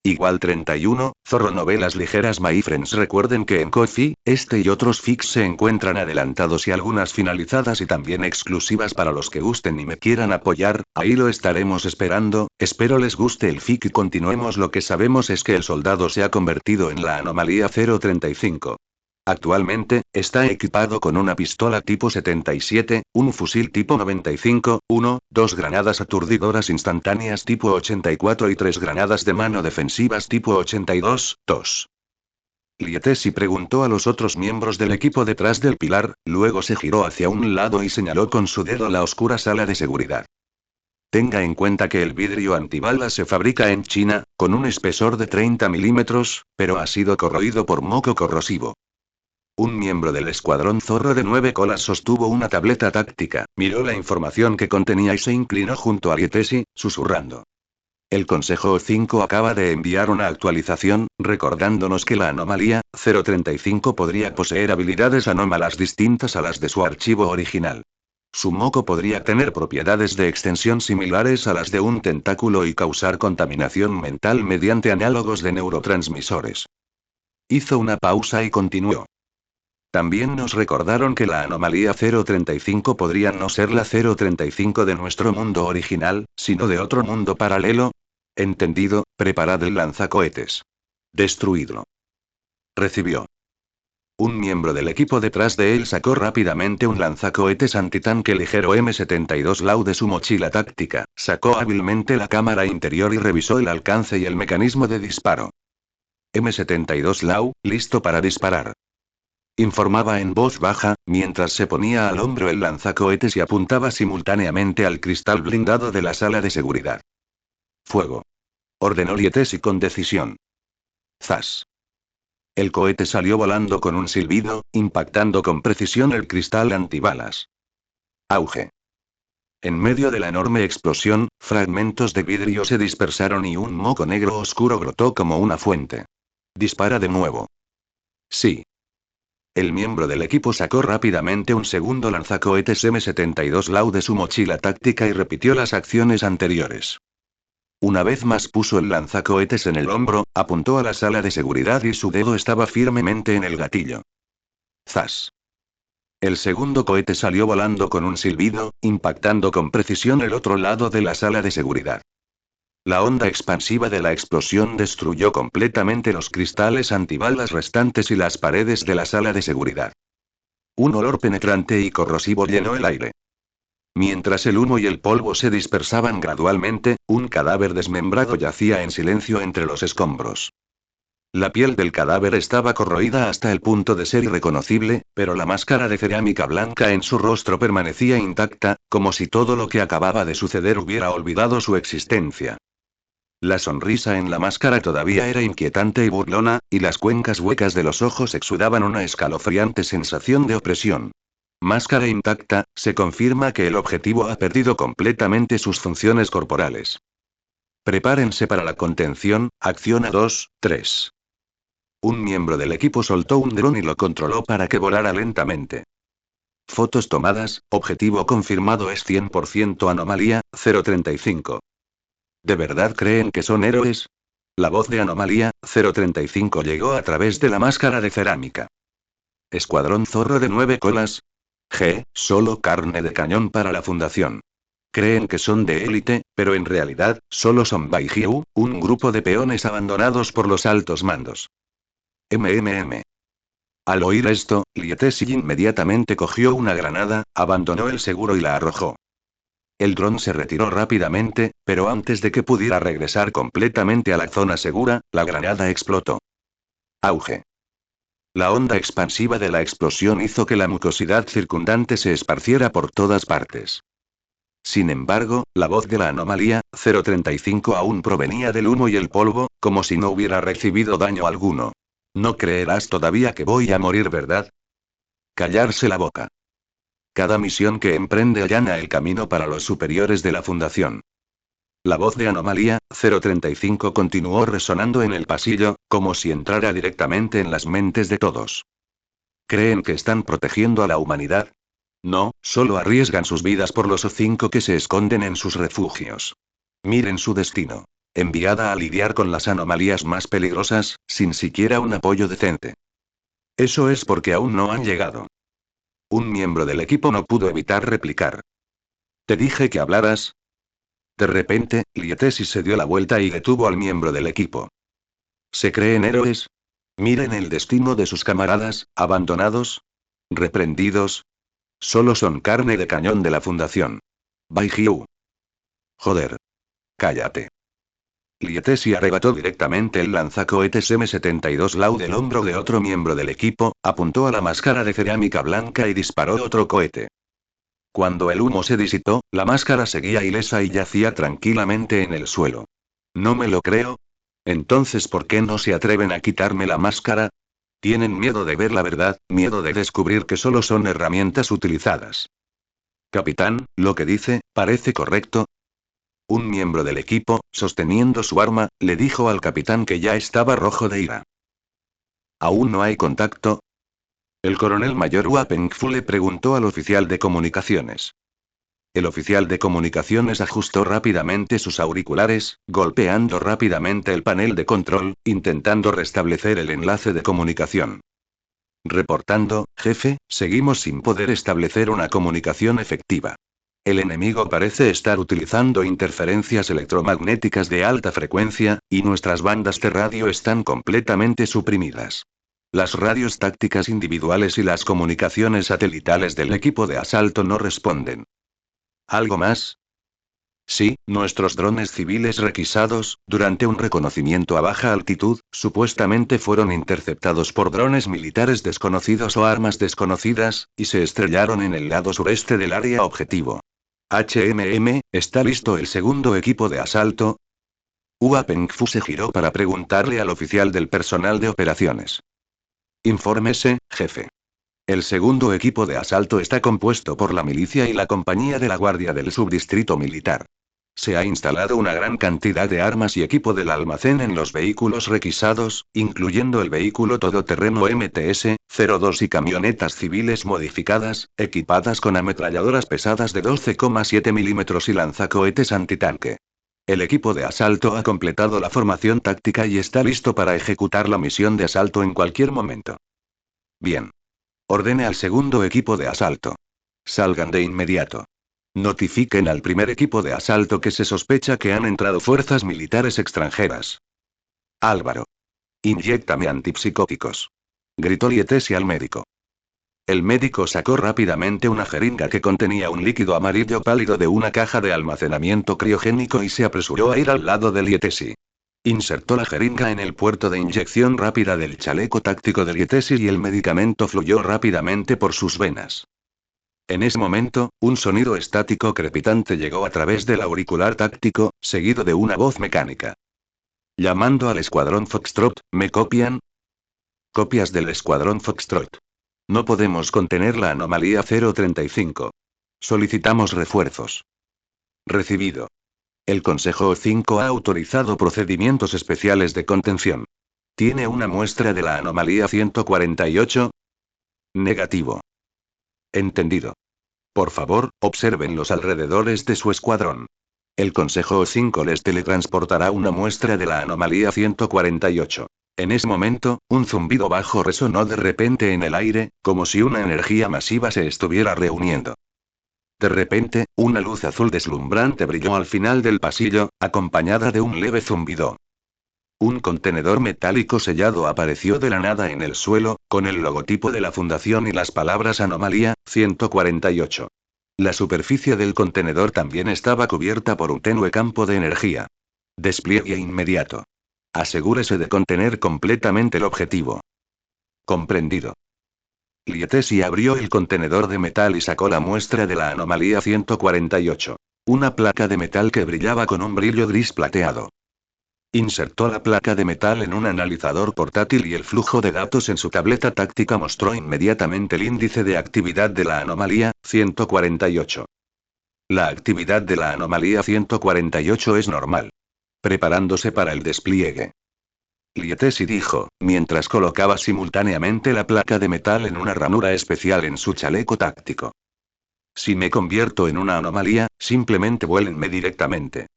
Igual 31, Zorro Novelas Ligeras My Friends. Recuerden que en Ko-fi, este y otros fics se encuentran adelantados y algunas finalizadas y también exclusivas para los que gusten y me quieran apoyar, ahí lo estaremos esperando, espero les guste el fic y continuemos. Lo que sabemos es que el soldado se ha convertido en la anomalía 035. Actualmente, está equipado con una pistola tipo 77, un fusil tipo 95, 2 granadas aturdidoras instantáneas tipo 84 y 3 granadas de mano defensivas tipo 82, 2. Lietesi preguntó a los otros miembros del equipo detrás del pilar, luego se giró hacia un lado y señaló con su dedo la oscura sala de seguridad. Tenga en cuenta que el vidrio antibalas se fabrica en China, con un espesor de 30 milímetros, pero ha sido corroído por moco corrosivo. Un miembro del escuadrón Zorro de 9 colas sostuvo una tableta táctica, miró la información que contenía y se inclinó junto a Lietesi, susurrando. El Consejo 5 acaba de enviar una actualización, recordándonos que la anomalía 035 podría poseer habilidades anómalas distintas a las de su archivo original. Su moco podría tener propiedades de extensión similares a las de un tentáculo y causar contaminación mental mediante análogos de neurotransmisores. Hizo una pausa y continuó. También nos recordaron que la anomalía 035 podría no ser la 035 de nuestro mundo original, sino de otro mundo paralelo. Entendido, preparad el lanzacohetes. Destruidlo. Recibió. Un miembro del equipo detrás de él sacó rápidamente un lanzacohetes antitanque ligero M72 Lau de su mochila táctica, sacó hábilmente la cámara interior y revisó el alcance y el mecanismo de disparo. M72 Lau, listo para disparar. Informaba en voz baja, mientras se ponía al hombro el lanzacohetes y apuntaba simultáneamente al cristal blindado de la sala de seguridad. Fuego. Ordenó Lietesi con decisión. ¡Zas! El cohete salió volando con un silbido, impactando con precisión el cristal antibalas. Auge. En medio de la enorme explosión, fragmentos de vidrio se dispersaron y un moco negro oscuro brotó como una fuente. Dispara de nuevo. Sí. El miembro del equipo sacó rápidamente un segundo lanzacohetes M72 Lau de su mochila táctica y repitió las acciones anteriores. Una vez más puso el lanzacohetes en el hombro, apuntó a la sala de seguridad y su dedo estaba firmemente en el gatillo. ¡Zas! El segundo cohete salió volando con un silbido, impactando con precisión el otro lado de la sala de seguridad. La onda expansiva de la explosión destruyó completamente los cristales antibalas restantes y las paredes de la sala de seguridad. Un olor penetrante y corrosivo llenó el aire. Mientras el humo y el polvo se dispersaban gradualmente, un cadáver desmembrado yacía en silencio entre los escombros. La piel del cadáver estaba corroída hasta el punto de ser irreconocible, pero la máscara de cerámica blanca en su rostro permanecía intacta, como si todo lo que acababa de suceder hubiera olvidado su existencia. La sonrisa en la máscara todavía era inquietante y burlona, y las cuencas huecas de los ojos exudaban una escalofriante sensación de opresión. Máscara intacta, se confirma que el objetivo ha perdido completamente sus funciones corporales. Prepárense para la contención, acciona 2, 3. Un miembro del equipo soltó un dron y lo controló para que volara lentamente. Fotos tomadas, objetivo confirmado es 100% anomalía, 035. ¿De verdad creen que son héroes? La voz de Anomalía 035 llegó a través de la máscara de cerámica. Escuadrón Zorro de 9 colas. Solo carne de cañón para la fundación. Creen que son de élite, pero en realidad, solo son Baijiu, un grupo de peones abandonados por los altos mandos. Al oír esto, Lietesi inmediatamente cogió una granada, abandonó el seguro y la arrojó. El dron se retiró rápidamente, pero antes de que pudiera regresar completamente a la zona segura, la granada explotó. Auge. La onda expansiva de la explosión hizo que la mucosidad circundante se esparciera por todas partes. Sin embargo, la voz de la anomalía 035 aún provenía del humo y el polvo, como si no hubiera recibido daño alguno. No creerás todavía que voy a morir, ¿verdad? Callarse la boca. Cada misión que emprende allana el camino para los superiores de la Fundación. La voz de Anomalía 035 continuó resonando en el pasillo, como si entrara directamente en las mentes de todos. ¿Creen que están protegiendo a la humanidad? No, solo arriesgan sus vidas por los O5 que se esconden en sus refugios. Miren su destino. Enviada a lidiar con las anomalías más peligrosas, sin siquiera un apoyo decente. Eso es porque aún no han llegado. Un miembro del equipo no pudo evitar replicar. ¿Te dije que hablaras? De repente, Lietesi se dio la vuelta y detuvo al miembro del equipo. ¿Se creen héroes? Miren el destino de sus camaradas, abandonados, reprendidos. Solo son carne de cañón de la fundación. Bai Jiu. Joder. Cállate. Lietesi arrebató directamente el lanzacohetes M72 Lau del hombro de otro miembro del equipo, apuntó a la máscara de cerámica blanca y disparó otro cohete. Cuando el humo se disipó, la máscara seguía ilesa y yacía tranquilamente en el suelo. ¿No me lo creo? Entonces, ¿por qué no se atreven a quitarme la máscara? Tienen miedo de ver la verdad, miedo de descubrir que solo son herramientas utilizadas. Capitán, lo que dice, parece correcto. Un miembro del equipo, sosteniendo su arma, le dijo al capitán que ya estaba rojo de ira. ¿Aún no hay contacto? El coronel mayor Hua Pengfu le preguntó al oficial de comunicaciones. El oficial de comunicaciones ajustó rápidamente sus auriculares, golpeando rápidamente el panel de control, intentando restablecer el enlace de comunicación. Reportando, jefe, seguimos sin poder establecer una comunicación efectiva. El enemigo parece estar utilizando interferencias electromagnéticas de alta frecuencia, y nuestras bandas de radio están completamente suprimidas. Las radios tácticas individuales y las comunicaciones satelitales del equipo de asalto no responden. ¿Algo más? Sí, nuestros drones civiles requisados, durante un reconocimiento a baja altitud, supuestamente fueron interceptados por drones militares desconocidos o armas desconocidas, y se estrellaron en el lado sureste del área objetivo. ¿Está listo el segundo equipo de asalto? Hua Pengfu se giró para preguntarle al oficial del personal de operaciones. Infórmese, jefe. El segundo equipo de asalto está compuesto por la milicia y la compañía de la guardia del subdistrito militar. Se ha instalado una gran cantidad de armas y equipo del almacén en los vehículos requisados, incluyendo el vehículo todoterreno MTS-02 y camionetas civiles modificadas, equipadas con ametralladoras pesadas de 12,7 milímetros y lanzacohetes antitanque. El equipo de asalto ha completado la formación táctica y está listo para ejecutar la misión de asalto en cualquier momento. Bien. Ordene al segundo equipo de asalto. Salgan de inmediato. Notifiquen al primer equipo de asalto que se sospecha que han entrado fuerzas militares extranjeras. Álvaro. Inyéctame antipsicóticos. Gritó Lietesi al médico. El médico sacó rápidamente una jeringa que contenía un líquido amarillo pálido de una caja de almacenamiento criogénico y se apresuró a ir al lado de Lietesi. Insertó la jeringa en el puerto de inyección rápida del chaleco táctico de Lietesi y el medicamento fluyó rápidamente por sus venas. En ese momento, un sonido estático crepitante llegó a través del auricular táctico, seguido de una voz mecánica. Llamando al escuadrón Foxtrot, ¿me copian? Copias del escuadrón Foxtrot. No podemos contener la anomalía 035. Solicitamos refuerzos. Recibido. El Consejo 5 ha autorizado procedimientos especiales de contención. ¿Tiene una muestra de la anomalía 148? Negativo. Entendido. Por favor, observen los alrededores de su escuadrón. El Consejo 5 les teletransportará una muestra de la anomalía 148. En ese momento, un zumbido bajo resonó de repente en el aire, como si una energía masiva se estuviera reuniendo. De repente, una luz azul deslumbrante brilló al final del pasillo, acompañada de un leve zumbido. Un contenedor metálico sellado apareció de la nada en el suelo, con el logotipo de la fundación y las palabras Anomalía 148. La superficie del contenedor también estaba cubierta por un tenue campo de energía. Despliegue inmediato. Asegúrese de contener completamente el objetivo. Comprendido. Lietesi abrió el contenedor de metal y sacó la muestra de la anomalía 148. Una placa de metal que brillaba con un brillo gris plateado. Insertó la placa de metal en un analizador portátil y el flujo de datos en su tableta táctica mostró inmediatamente el índice de actividad de la anomalía 148. La actividad de la anomalía 148 es normal. Preparándose para el despliegue. Lietesi dijo, mientras colocaba simultáneamente la placa de metal en una ranura especial en su chaleco táctico. Si me convierto en una anomalía, simplemente vuélenme directamente.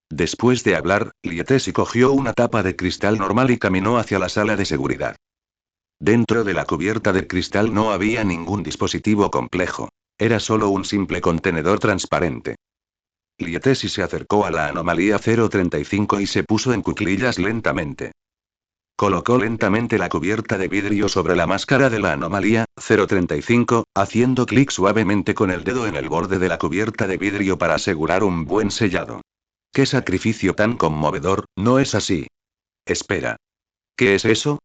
Después de hablar, Lietesi cogió una tapa de cristal normal y caminó hacia la sala de seguridad. Dentro de la cubierta de cristal no había ningún dispositivo complejo. Era solo un simple contenedor transparente. Lietesi se acercó a la anomalía 035 y se puso en cuclillas lentamente. Colocó lentamente la cubierta de vidrio sobre la máscara de la anomalía 035, haciendo clic suavemente con el dedo en el borde de la cubierta de vidrio para asegurar un buen sellado. ¡Qué sacrificio tan conmovedor! ¿No es así? Espera. ¿Qué es eso?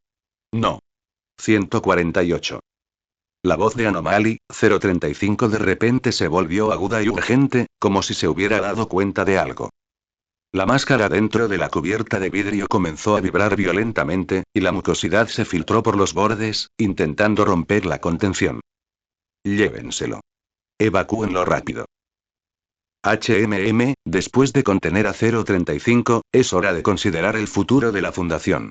No. 148. La voz de Anomaly 035 de repente se volvió aguda y urgente, como si se hubiera dado cuenta de algo. La máscara dentro de la cubierta de vidrio comenzó a vibrar violentamente, y la mucosidad se filtró por los bordes, intentando romper la contención. Llévenselo. Evacúenlo rápido. Después de contener a 035, es hora de considerar el futuro de la fundación.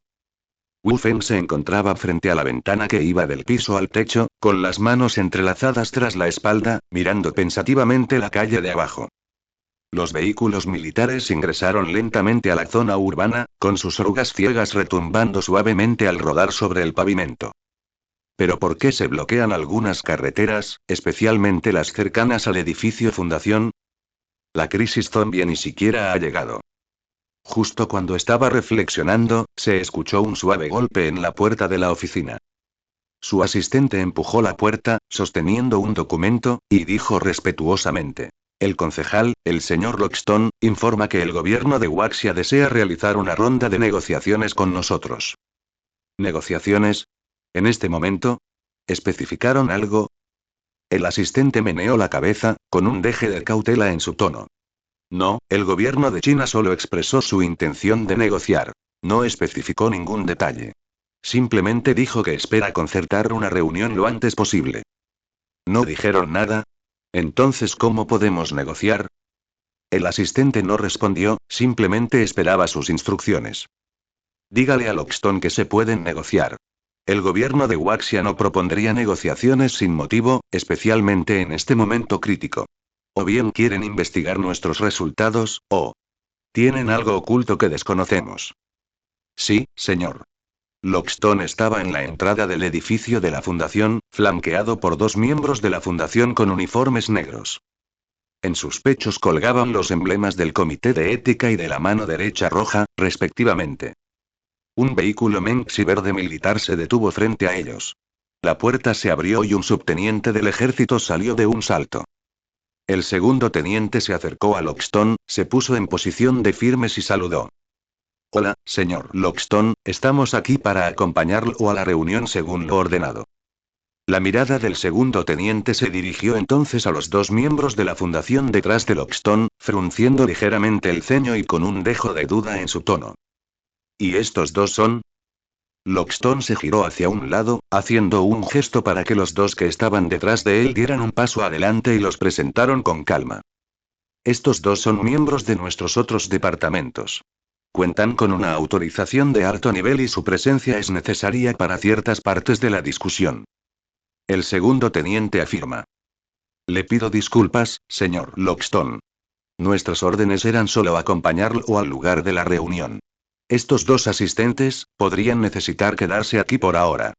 Wu Feng se encontraba frente a la ventana que iba del piso al techo, con las manos entrelazadas tras la espalda, mirando pensativamente la calle de abajo. Los vehículos militares ingresaron lentamente a la zona urbana, con sus orugas ciegas retumbando suavemente al rodar sobre el pavimento. ¿Pero por qué se bloquean algunas carreteras, especialmente las cercanas al edificio Fundación? La crisis zombie ni siquiera ha llegado. Justo cuando estaba reflexionando, se escuchó un suave golpe en la puerta de la oficina. Su asistente empujó la puerta, sosteniendo un documento, y dijo respetuosamente: el concejal, el señor Loxton, informa que el gobierno de Waxia desea realizar una ronda de negociaciones con nosotros. ¿Negociaciones? ¿En este momento? ¿Especificaron algo? El asistente meneó la cabeza, con un deje de cautela en su tono. No, el gobierno de China solo expresó su intención de negociar. No especificó ningún detalle. Simplemente dijo que espera concertar una reunión lo antes posible. ¿No dijeron nada? Entonces, ¿cómo podemos negociar? El asistente no respondió, simplemente esperaba sus instrucciones. Dígale a Loxton que se pueden negociar. El gobierno de Waxia no propondría negociaciones sin motivo, especialmente en este momento crítico. O bien quieren investigar nuestros resultados, o tienen algo oculto que desconocemos. Sí, señor. Loxton estaba en la entrada del edificio de la fundación, flanqueado por dos miembros de la fundación con uniformes negros. En sus pechos colgaban los emblemas del Comité de Ética y de la mano derecha roja, respectivamente. Un vehículo Menxi verde militar se detuvo frente a ellos. La puerta se abrió y un subteniente del ejército salió de un salto. El segundo teniente se acercó a Loxton, se puso en posición de firmes y saludó. Hola, señor Loxton, estamos aquí para acompañarlo a la reunión según lo ordenado. La mirada del segundo teniente se dirigió entonces a los dos miembros de la fundación detrás de Loxton, frunciendo ligeramente el ceño y con un dejo de duda en su tono. ¿Y estos dos son? Loxton se giró hacia un lado, haciendo un gesto para que los dos que estaban detrás de él dieran un paso adelante y los presentaron con calma. Estos dos son miembros de nuestros otros departamentos. Cuentan con una autorización de alto nivel y su presencia es necesaria para ciertas partes de la discusión. El segundo teniente afirma. Le pido disculpas, señor Loxton. Nuestras órdenes eran solo acompañarlo al lugar de la reunión. Estos dos asistentes podrían necesitar quedarse aquí por ahora.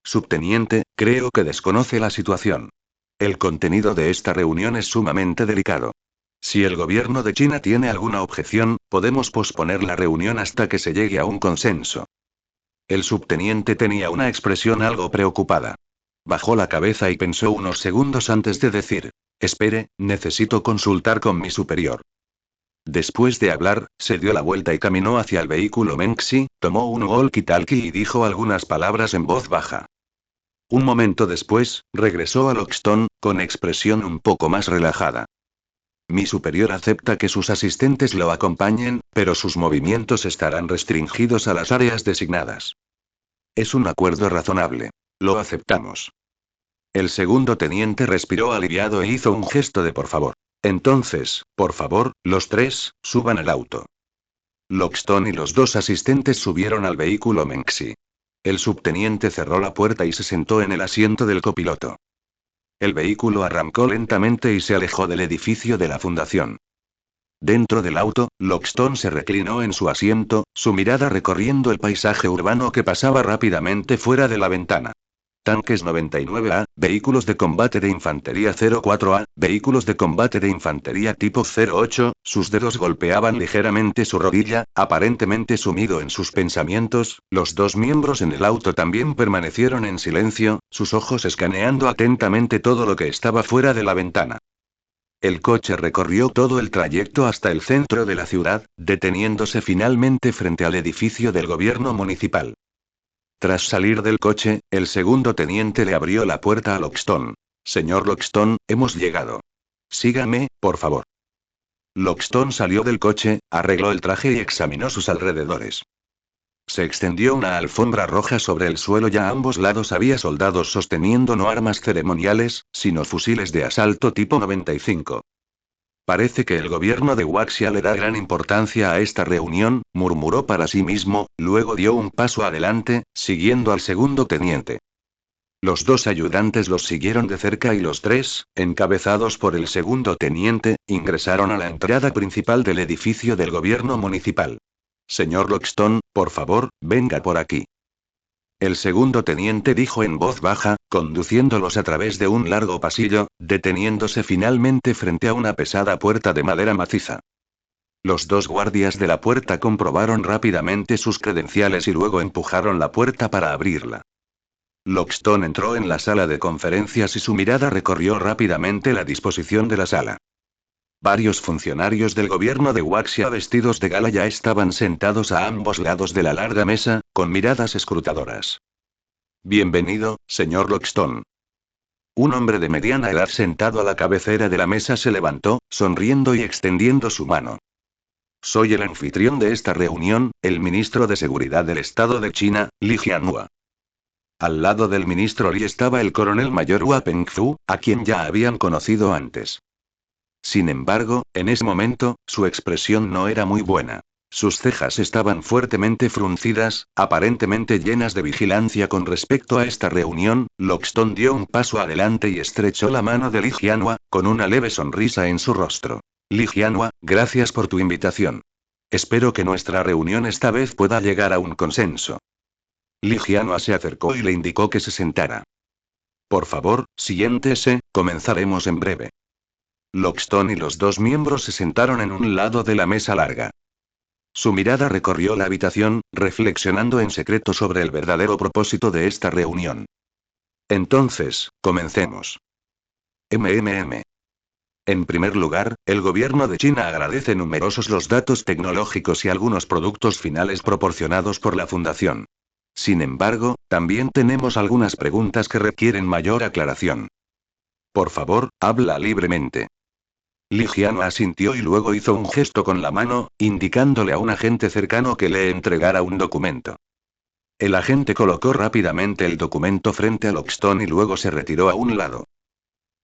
Subteniente, creo que desconoce la situación. El contenido de esta reunión es sumamente delicado. Si el gobierno de China tiene alguna objeción, podemos posponer la reunión hasta que se llegue a un consenso. El subteniente tenía una expresión algo preocupada. Bajó la cabeza y pensó unos segundos antes de decir: espere, necesito consultar con mi superior. Después de hablar, se dio la vuelta y caminó hacia el vehículo Menxi, tomó un walkie-talkie y dijo algunas palabras en voz baja. Un momento después, regresó a Loxton, con expresión un poco más relajada. Mi superior acepta que sus asistentes lo acompañen, pero sus movimientos estarán restringidos a las áreas designadas. Es un acuerdo razonable. Lo aceptamos. El segundo teniente respiró aliviado e hizo un gesto de por favor. Entonces, por favor, los tres, suban al auto. Loxton y los dos asistentes subieron al vehículo Menxi. El subteniente cerró la puerta y se sentó en el asiento del copiloto. El vehículo arrancó lentamente y se alejó del edificio de la fundación. Dentro del auto, Lockstone se reclinó en su asiento, su mirada recorriendo el paisaje urbano que pasaba rápidamente fuera de la ventana. Tanques 99A, vehículos de combate de infantería 04A, vehículos de combate de infantería tipo 08, sus dedos golpeaban ligeramente su rodilla, aparentemente sumido en sus pensamientos, los dos miembros en el auto también permanecieron en silencio, sus ojos escaneando atentamente todo lo que estaba fuera de la ventana. El coche recorrió todo el trayecto hasta el centro de la ciudad, deteniéndose finalmente frente al edificio del gobierno municipal. Tras salir del coche, el segundo teniente le abrió la puerta a Lockstone. Señor Lockstone, hemos llegado. Sígame, por favor. Lockstone salió del coche, arregló el traje y examinó sus alrededores. Se extendió una alfombra roja sobre el suelo y a ambos lados había soldados sosteniendo no armas ceremoniales, sino fusiles de asalto tipo 95. Parece que el gobierno de Waxia le da gran importancia a esta reunión, murmuró para sí mismo, luego dio un paso adelante, siguiendo al segundo teniente. Los dos ayudantes los siguieron de cerca y los tres, encabezados por el segundo teniente, ingresaron a la entrada principal del edificio del gobierno municipal. Señor Lockstone, por favor, venga por aquí. El segundo teniente dijo en voz baja, conduciéndolos a través de un largo pasillo, deteniéndose finalmente frente a una pesada puerta de madera maciza. Los dos guardias de la puerta comprobaron rápidamente sus credenciales y luego empujaron la puerta para abrirla. Lockstone entró en la sala de conferencias y su mirada recorrió rápidamente la disposición de la sala. Varios funcionarios del gobierno de Waxia vestidos de gala ya estaban sentados a ambos lados de la larga mesa, con miradas escrutadoras. Bienvenido, señor Lockstone. Un hombre de mediana edad sentado a la cabecera de la mesa se levantó, sonriendo y extendiendo su mano. Soy el anfitrión de esta reunión, el ministro de Seguridad del Estado de China, Li Jianhua. Al lado del ministro Li estaba el coronel mayor Hua Pengfu, a quien ya habían conocido antes. Sin embargo, en ese momento, su expresión no era muy buena. Sus cejas estaban fuertemente fruncidas, aparentemente llenas de vigilancia con respecto a esta reunión. Lockstone dio un paso adelante y estrechó la mano de Li Jianhua, con una leve sonrisa en su rostro. Li Jianhua, gracias por tu invitación. Espero que nuestra reunión esta vez pueda llegar a un consenso. Li Jianhua se acercó y le indicó que se sentara. Por favor, siéntese, comenzaremos en breve. Lockstone y los dos miembros se sentaron en un lado de la mesa larga. Su mirada recorrió la habitación, reflexionando en secreto sobre el verdadero propósito de esta reunión. Entonces, comencemos. En primer lugar, el gobierno de China agradece numerosos los datos tecnológicos y algunos productos finales proporcionados por la Fundación. Sin embargo, también tenemos algunas preguntas que requieren mayor aclaración. Por favor, habla libremente. Li Jianhua asintió y luego hizo un gesto con la mano, indicándole a un agente cercano que le entregara un documento. El agente colocó rápidamente el documento frente a Lockstone y luego se retiró a un lado.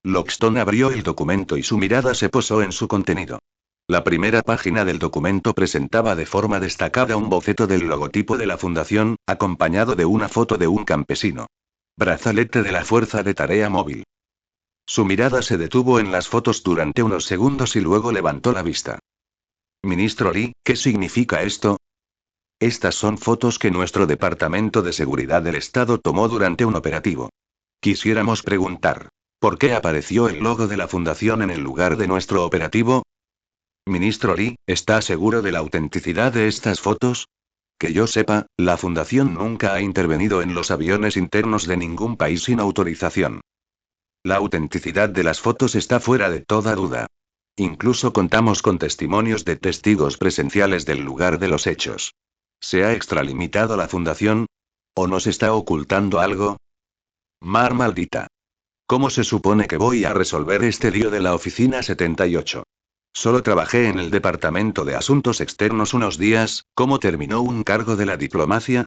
Lockstone abrió el documento y su mirada se posó en su contenido. La primera página del documento presentaba de forma destacada un boceto del logotipo de la fundación, acompañado de una foto de un campesino. Brazalete de la Fuerza de Tarea Móvil. Su mirada se detuvo en las fotos durante unos segundos y luego levantó la vista. Ministro Li, ¿qué significa esto? Estas son fotos que nuestro Departamento de Seguridad del Estado tomó durante un operativo. Quisiéramos preguntar, ¿por qué apareció el logo de la Fundación en el lugar de nuestro operativo? Ministro Li, ¿está seguro de la autenticidad de estas fotos? Que yo sepa, la Fundación nunca ha intervenido en los aviones internos de ningún país sin autorización. La autenticidad de las fotos está fuera de toda duda. Incluso contamos con testimonios de testigos presenciales del lugar de los hechos. ¿Se ha extralimitado la fundación? ¿O nos está ocultando algo? Mar maldita. ¿Cómo se supone que voy a resolver este lío de la oficina 78? Solo trabajé en el Departamento de Asuntos Externos unos días, ¿cómo terminó un cargo de la diplomacia?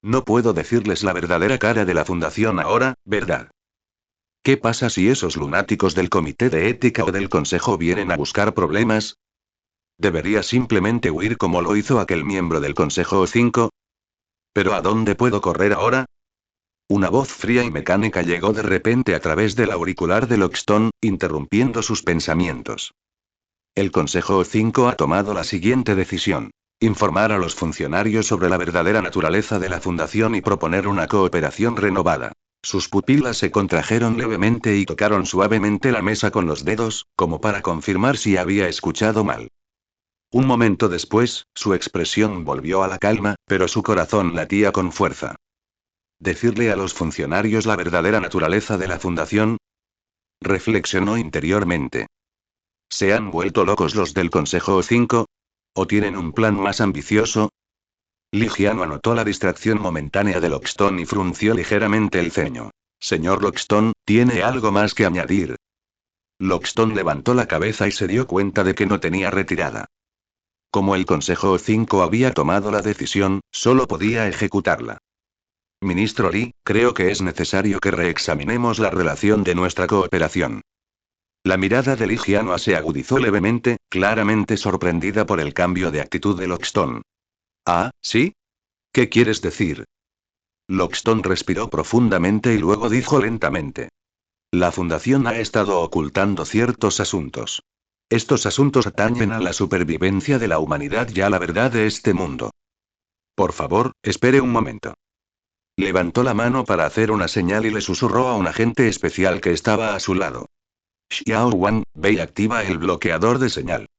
No puedo decirles la verdadera cara de la fundación ahora, ¿verdad? ¿Qué pasa si esos lunáticos del Comité de Ética o del Consejo vienen a buscar problemas? ¿Debería simplemente huir como lo hizo aquel miembro del Consejo 5? ¿Pero a dónde puedo correr ahora? Una voz fría y mecánica llegó de repente a través del auricular de Lockstone, interrumpiendo sus pensamientos. El Consejo 5 ha tomado la siguiente decisión. Informar a los funcionarios sobre la verdadera naturaleza de la fundación y proponer una cooperación renovada. Sus pupilas se contrajeron levemente y tocaron suavemente la mesa con los dedos, como para confirmar si había escuchado mal. Un momento después, su expresión volvió a la calma, pero su corazón latía con fuerza. ¿Decirle a los funcionarios la verdadera naturaleza de la fundación? Reflexionó interiormente. ¿Se han vuelto locos los del Consejo 5? ¿O tienen un plan más ambicioso? Ligiano anotó la distracción momentánea de Loxton y frunció ligeramente el ceño. Señor Loxton, ¿tiene algo más que añadir? Loxton levantó la cabeza y se dio cuenta de que no tenía retirada. Como el Consejo 5 había tomado la decisión, solo podía ejecutarla. Ministro Lee, creo que es necesario que reexaminemos la relación de nuestra cooperación. La mirada de Ligiano se agudizó levemente, claramente sorprendida por el cambio de actitud de Loxton. ¿Ah, sí? ¿Qué quieres decir? Loxton respiró profundamente y luego dijo lentamente. La Fundación ha estado ocultando ciertos asuntos. Estos asuntos atañen a la supervivencia de la humanidad y a la verdad de este mundo. Por favor, espere un momento. Levantó la mano para hacer una señal y le susurró a un agente especial que estaba a su lado. Xiao Wan, ve y activa el bloqueador de señal.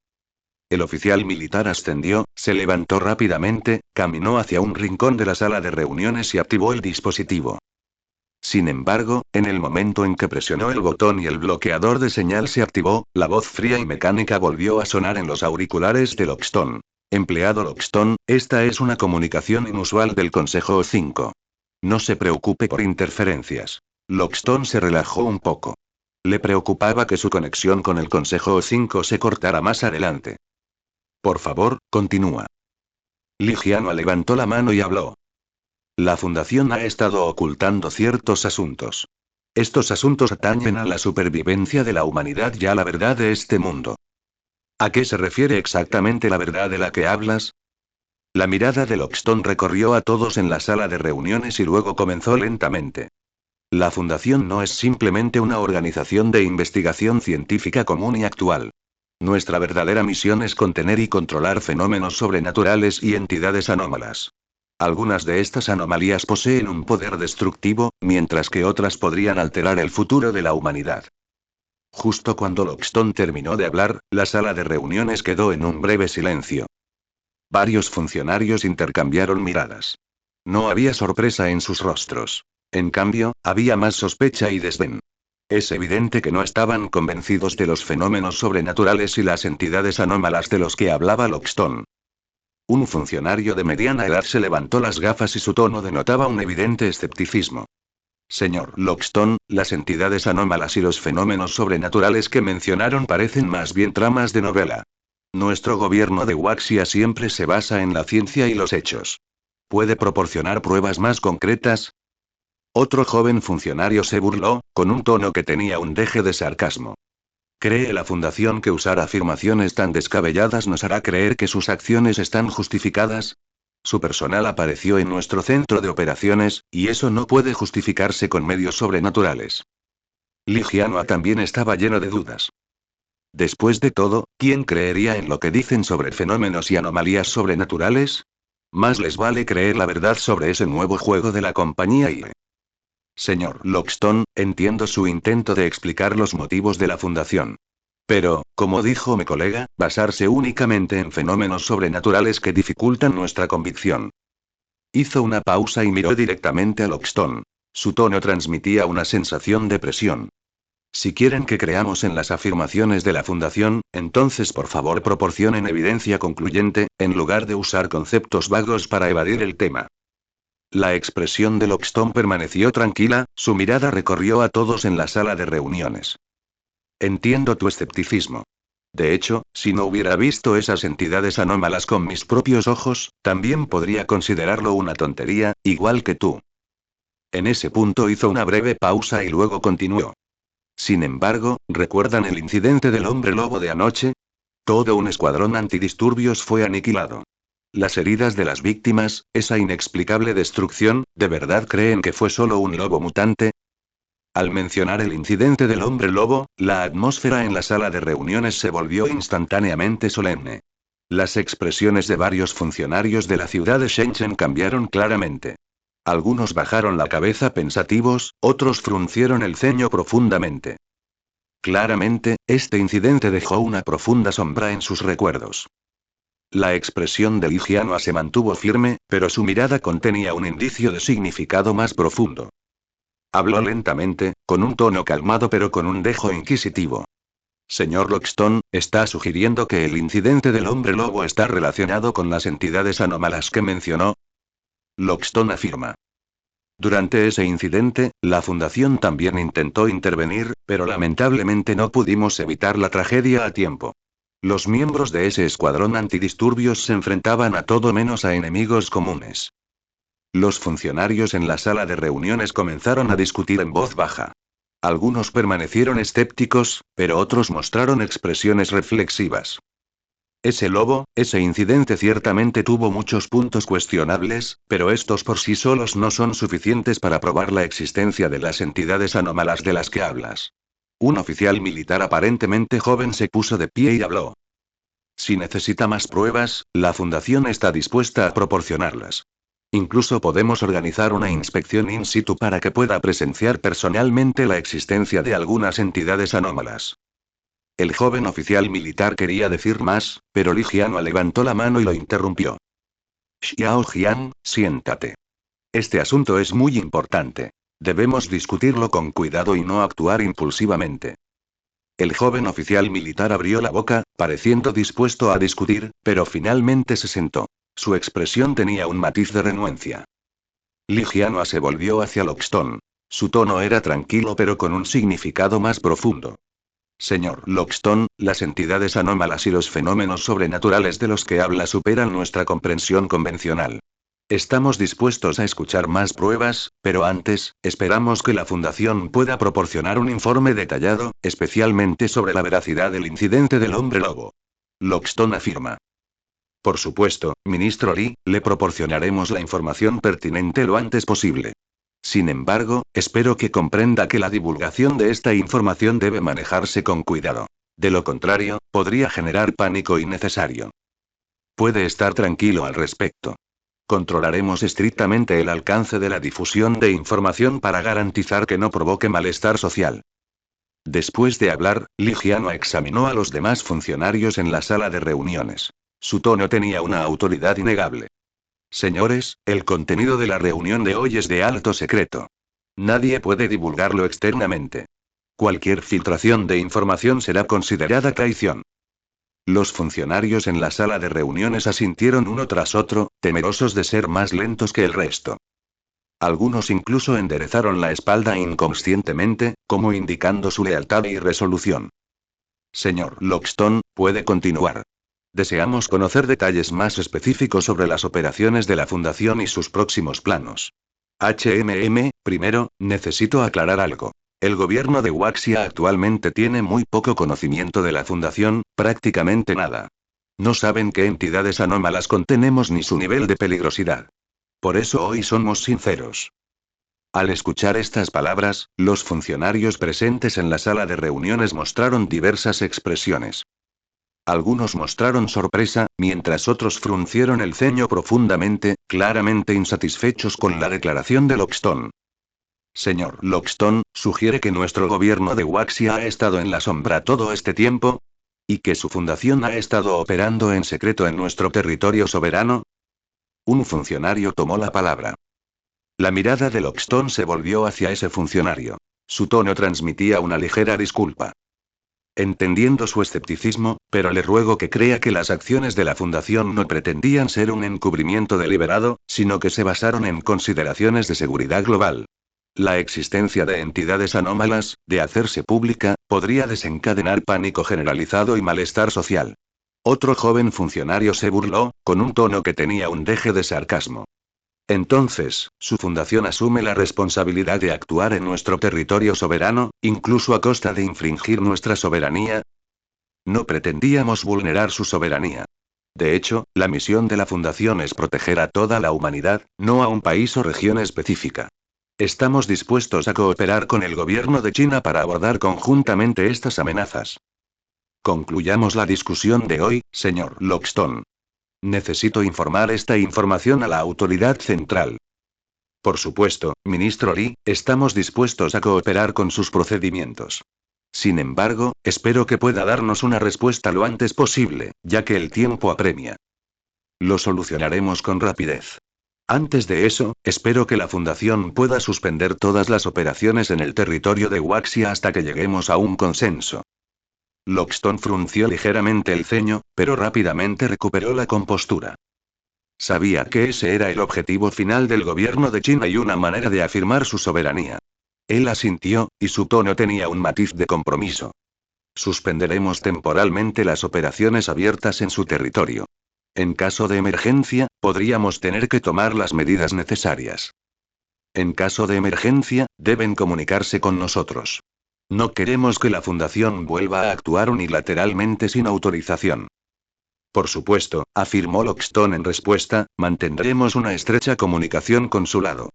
El oficial militar ascendió, se levantó rápidamente, caminó hacia un rincón de la sala de reuniones y activó el dispositivo. Sin embargo, en el momento en que presionó el botón y el bloqueador de señal se activó, la voz fría y mecánica volvió a sonar en los auriculares de Loxton. Empleado Loxton, esta es una comunicación inusual del Consejo 5. No se preocupe por interferencias. Loxton se relajó un poco. Le preocupaba que su conexión con el Consejo 5 se cortara más adelante. Por favor, continúa. Ligiano levantó la mano y habló. La Fundación ha estado ocultando ciertos asuntos. Estos asuntos atañen a la supervivencia de la humanidad y a la verdad de este mundo. ¿A qué se refiere exactamente la verdad de la que hablas? La mirada de Loxton recorrió a todos en la sala de reuniones y luego comenzó lentamente. La Fundación no es simplemente una organización de investigación científica común y actual. Nuestra verdadera misión es contener y controlar fenómenos sobrenaturales y entidades anómalas. Algunas de estas anomalías poseen un poder destructivo, mientras que otras podrían alterar el futuro de la humanidad. Justo cuando Loxton terminó de hablar, la sala de reuniones quedó en un breve silencio. Varios funcionarios intercambiaron miradas. No había sorpresa en sus rostros. En cambio, había más sospecha y desdén. Es evidente que no estaban convencidos de los fenómenos sobrenaturales y las entidades anómalas de los que hablaba Loxton. Un funcionario de mediana edad se levantó las gafas y su tono denotaba un evidente escepticismo. Señor Loxton, las entidades anómalas y los fenómenos sobrenaturales que mencionaron parecen más bien tramas de novela. Nuestro gobierno de Waxia siempre se basa en la ciencia y los hechos. ¿Puede proporcionar pruebas más concretas? Otro joven funcionario se burló, con un tono que tenía un deje de sarcasmo. ¿Cree la Fundación que usar afirmaciones tan descabelladas nos hará creer que sus acciones están justificadas? Su personal apareció en nuestro centro de operaciones, y eso no puede justificarse con medios sobrenaturales. Ligiano también estaba lleno de dudas. Después de todo, ¿quién creería en lo que dicen sobre fenómenos y anomalías sobrenaturales? Más les vale creer la verdad sobre ese nuevo juego de la compañía y... Señor Loxton, entiendo su intento de explicar los motivos de la fundación. Pero, como dijo mi colega, basarse únicamente en fenómenos sobrenaturales que dificultan nuestra convicción. Hizo una pausa y miró directamente a Loxton. Su tono transmitía una sensación de presión. Si quieren que creamos en las afirmaciones de la Fundación, entonces por favor proporcionen evidencia concluyente, en lugar de usar conceptos vagos para evadir el tema. La expresión de Loxton permaneció tranquila, su mirada recorrió a todos en la sala de reuniones. Entiendo tu escepticismo. De hecho, si no hubiera visto esas entidades anómalas con mis propios ojos, también podría considerarlo una tontería, igual que tú. En ese punto hizo una breve pausa y luego continuó. Sin embargo, ¿recuerdan el incidente del hombre lobo de anoche? Todo un escuadrón antidisturbios fue aniquilado. Las heridas de las víctimas, esa inexplicable destrucción, ¿de verdad creen que fue solo un lobo mutante? Al mencionar el incidente del hombre lobo, la atmósfera en la sala de reuniones se volvió instantáneamente solemne. Las expresiones de varios funcionarios de la ciudad de Shenzhen cambiaron claramente. Algunos bajaron la cabeza pensativos, otros fruncieron el ceño profundamente. Claramente, este incidente dejó una profunda sombra en sus recuerdos. La expresión de Li Jianhua se mantuvo firme, pero su mirada contenía un indicio de significado más profundo. Habló lentamente, con un tono calmado pero con un dejo inquisitivo. Señor Loxton, ¿está sugiriendo que el incidente del hombre lobo está relacionado con las entidades anómalas que mencionó? Loxton afirma. Durante ese incidente, la Fundación también intentó intervenir, pero lamentablemente no pudimos evitar la tragedia a tiempo. Los miembros de ese escuadrón antidisturbios se enfrentaban a todo menos a enemigos comunes. Los funcionarios en la sala de reuniones comenzaron a discutir en voz baja. Algunos permanecieron escépticos, pero otros mostraron expresiones reflexivas. Ese incidente ciertamente tuvo muchos puntos cuestionables, pero estos por sí solos no son suficientes para probar la existencia de las entidades anómalas de las que hablas. Un oficial militar aparentemente joven se puso de pie y habló. Si necesita más pruebas, la Fundación está dispuesta a proporcionarlas. Incluso podemos organizar una inspección in situ para que pueda presenciar personalmente la existencia de algunas entidades anómalas. El joven oficial militar quería decir más, pero Li Jianhua levantó la mano y lo interrumpió. Xiao Jian, siéntate. Este asunto es muy importante. Debemos discutirlo con cuidado y no actuar impulsivamente. El joven oficial militar abrió la boca, pareciendo dispuesto a discutir, pero finalmente se sentó. Su expresión tenía un matiz de renuencia. Li Jianhua se volvió hacia Loxton. Su tono era tranquilo pero con un significado más profundo. Señor Loxton, las entidades anómalas y los fenómenos sobrenaturales de los que habla superan nuestra comprensión convencional. Estamos dispuestos a escuchar más pruebas, pero antes, esperamos que la Fundación pueda proporcionar un informe detallado, especialmente sobre la veracidad del incidente del hombre lobo. Loxton afirma. Por supuesto, ministro Li, le proporcionaremos la información pertinente lo antes posible. Sin embargo, espero que comprenda que la divulgación de esta información debe manejarse con cuidado. De lo contrario, podría generar pánico innecesario. Puede estar tranquilo al respecto. Controlaremos estrictamente el alcance de la difusión de información para garantizar que no provoque malestar social. Después de hablar, Li Jianhua examinó a los demás funcionarios en la sala de reuniones. Su tono tenía una autoridad innegable. Señores, el contenido de la reunión de hoy es de alto secreto. Nadie puede divulgarlo externamente. Cualquier filtración de información será considerada traición. Los funcionarios en la sala de reuniones asintieron uno tras otro, temerosos de ser más lentos que el resto. Algunos incluso enderezaron la espalda inconscientemente, como indicando su lealtad y resolución. Señor Loxton, puede continuar. Deseamos conocer detalles más específicos sobre las operaciones de la Fundación y sus próximos planos. Primero, necesito aclarar algo. El gobierno de Waxia actualmente tiene muy poco conocimiento de la Fundación, prácticamente nada. No saben qué entidades anómalas contenemos ni su nivel de peligrosidad. Por eso hoy somos sinceros. Al escuchar estas palabras, los funcionarios presentes en la sala de reuniones mostraron diversas expresiones. Algunos mostraron sorpresa, mientras otros fruncieron el ceño profundamente, claramente insatisfechos con la declaración de Loxton. Señor Loxton, ¿sugiere que nuestro gobierno de Waxia ha estado en la sombra todo este tiempo? ¿Y que su fundación ha estado operando en secreto en nuestro territorio soberano? Un funcionario tomó la palabra. La mirada de Loxton se volvió hacia ese funcionario. Su tono transmitía una ligera disculpa. Entendiendo su escepticismo, pero le ruego que crea que las acciones de la Fundación no pretendían ser un encubrimiento deliberado, sino que se basaron en consideraciones de seguridad global. La existencia de entidades anómalas, de hacerse pública, podría desencadenar pánico generalizado y malestar social. Otro joven funcionario se burló, con un tono que tenía un deje de sarcasmo. Entonces, su fundación asume la responsabilidad de actuar en nuestro territorio soberano, incluso a costa de infringir nuestra soberanía. No pretendíamos vulnerar su soberanía. De hecho, la misión de la fundación es proteger a toda la humanidad, no a un país o región específica. Estamos dispuestos a cooperar con el gobierno de China para abordar conjuntamente estas amenazas. Concluyamos la discusión de hoy, señor Lockstone. Necesito informar esta información a la autoridad central. Por supuesto, ministro Lee, estamos dispuestos a cooperar con sus procedimientos. Sin embargo, espero que pueda darnos una respuesta lo antes posible, ya que el tiempo apremia. Lo solucionaremos con rapidez. Antes de eso, espero que la Fundación pueda suspender todas las operaciones en el territorio de Waxia hasta que lleguemos a un consenso. Lockstone frunció ligeramente el ceño, pero rápidamente recuperó la compostura. Sabía que ese era el objetivo final del gobierno de China y una manera de afirmar su soberanía. Él asintió, y su tono tenía un matiz de compromiso. Suspenderemos temporalmente las operaciones abiertas en su territorio. En caso de emergencia, podríamos tener que tomar las medidas necesarias. En caso de emergencia, deben comunicarse con nosotros. No queremos que la Fundación vuelva a actuar unilateralmente sin autorización. Por supuesto, afirmó Lockstone en respuesta, mantendremos una estrecha comunicación con su lado.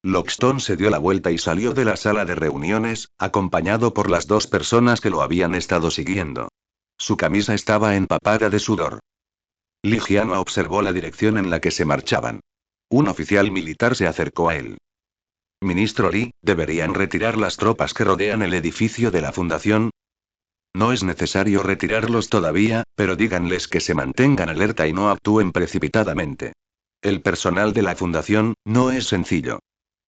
Lockstone se dio la vuelta y salió de la sala de reuniones, acompañado por las dos personas que lo habían estado siguiendo. Su camisa estaba empapada de sudor. Li Jianhua observó la dirección en la que se marchaban. Un oficial militar se acercó a él. Ministro Lee, ¿deberían retirar las tropas que rodean el edificio de la Fundación? No es necesario retirarlos todavía, pero díganles que se mantengan alerta y no actúen precipitadamente. El personal de la Fundación no es sencillo.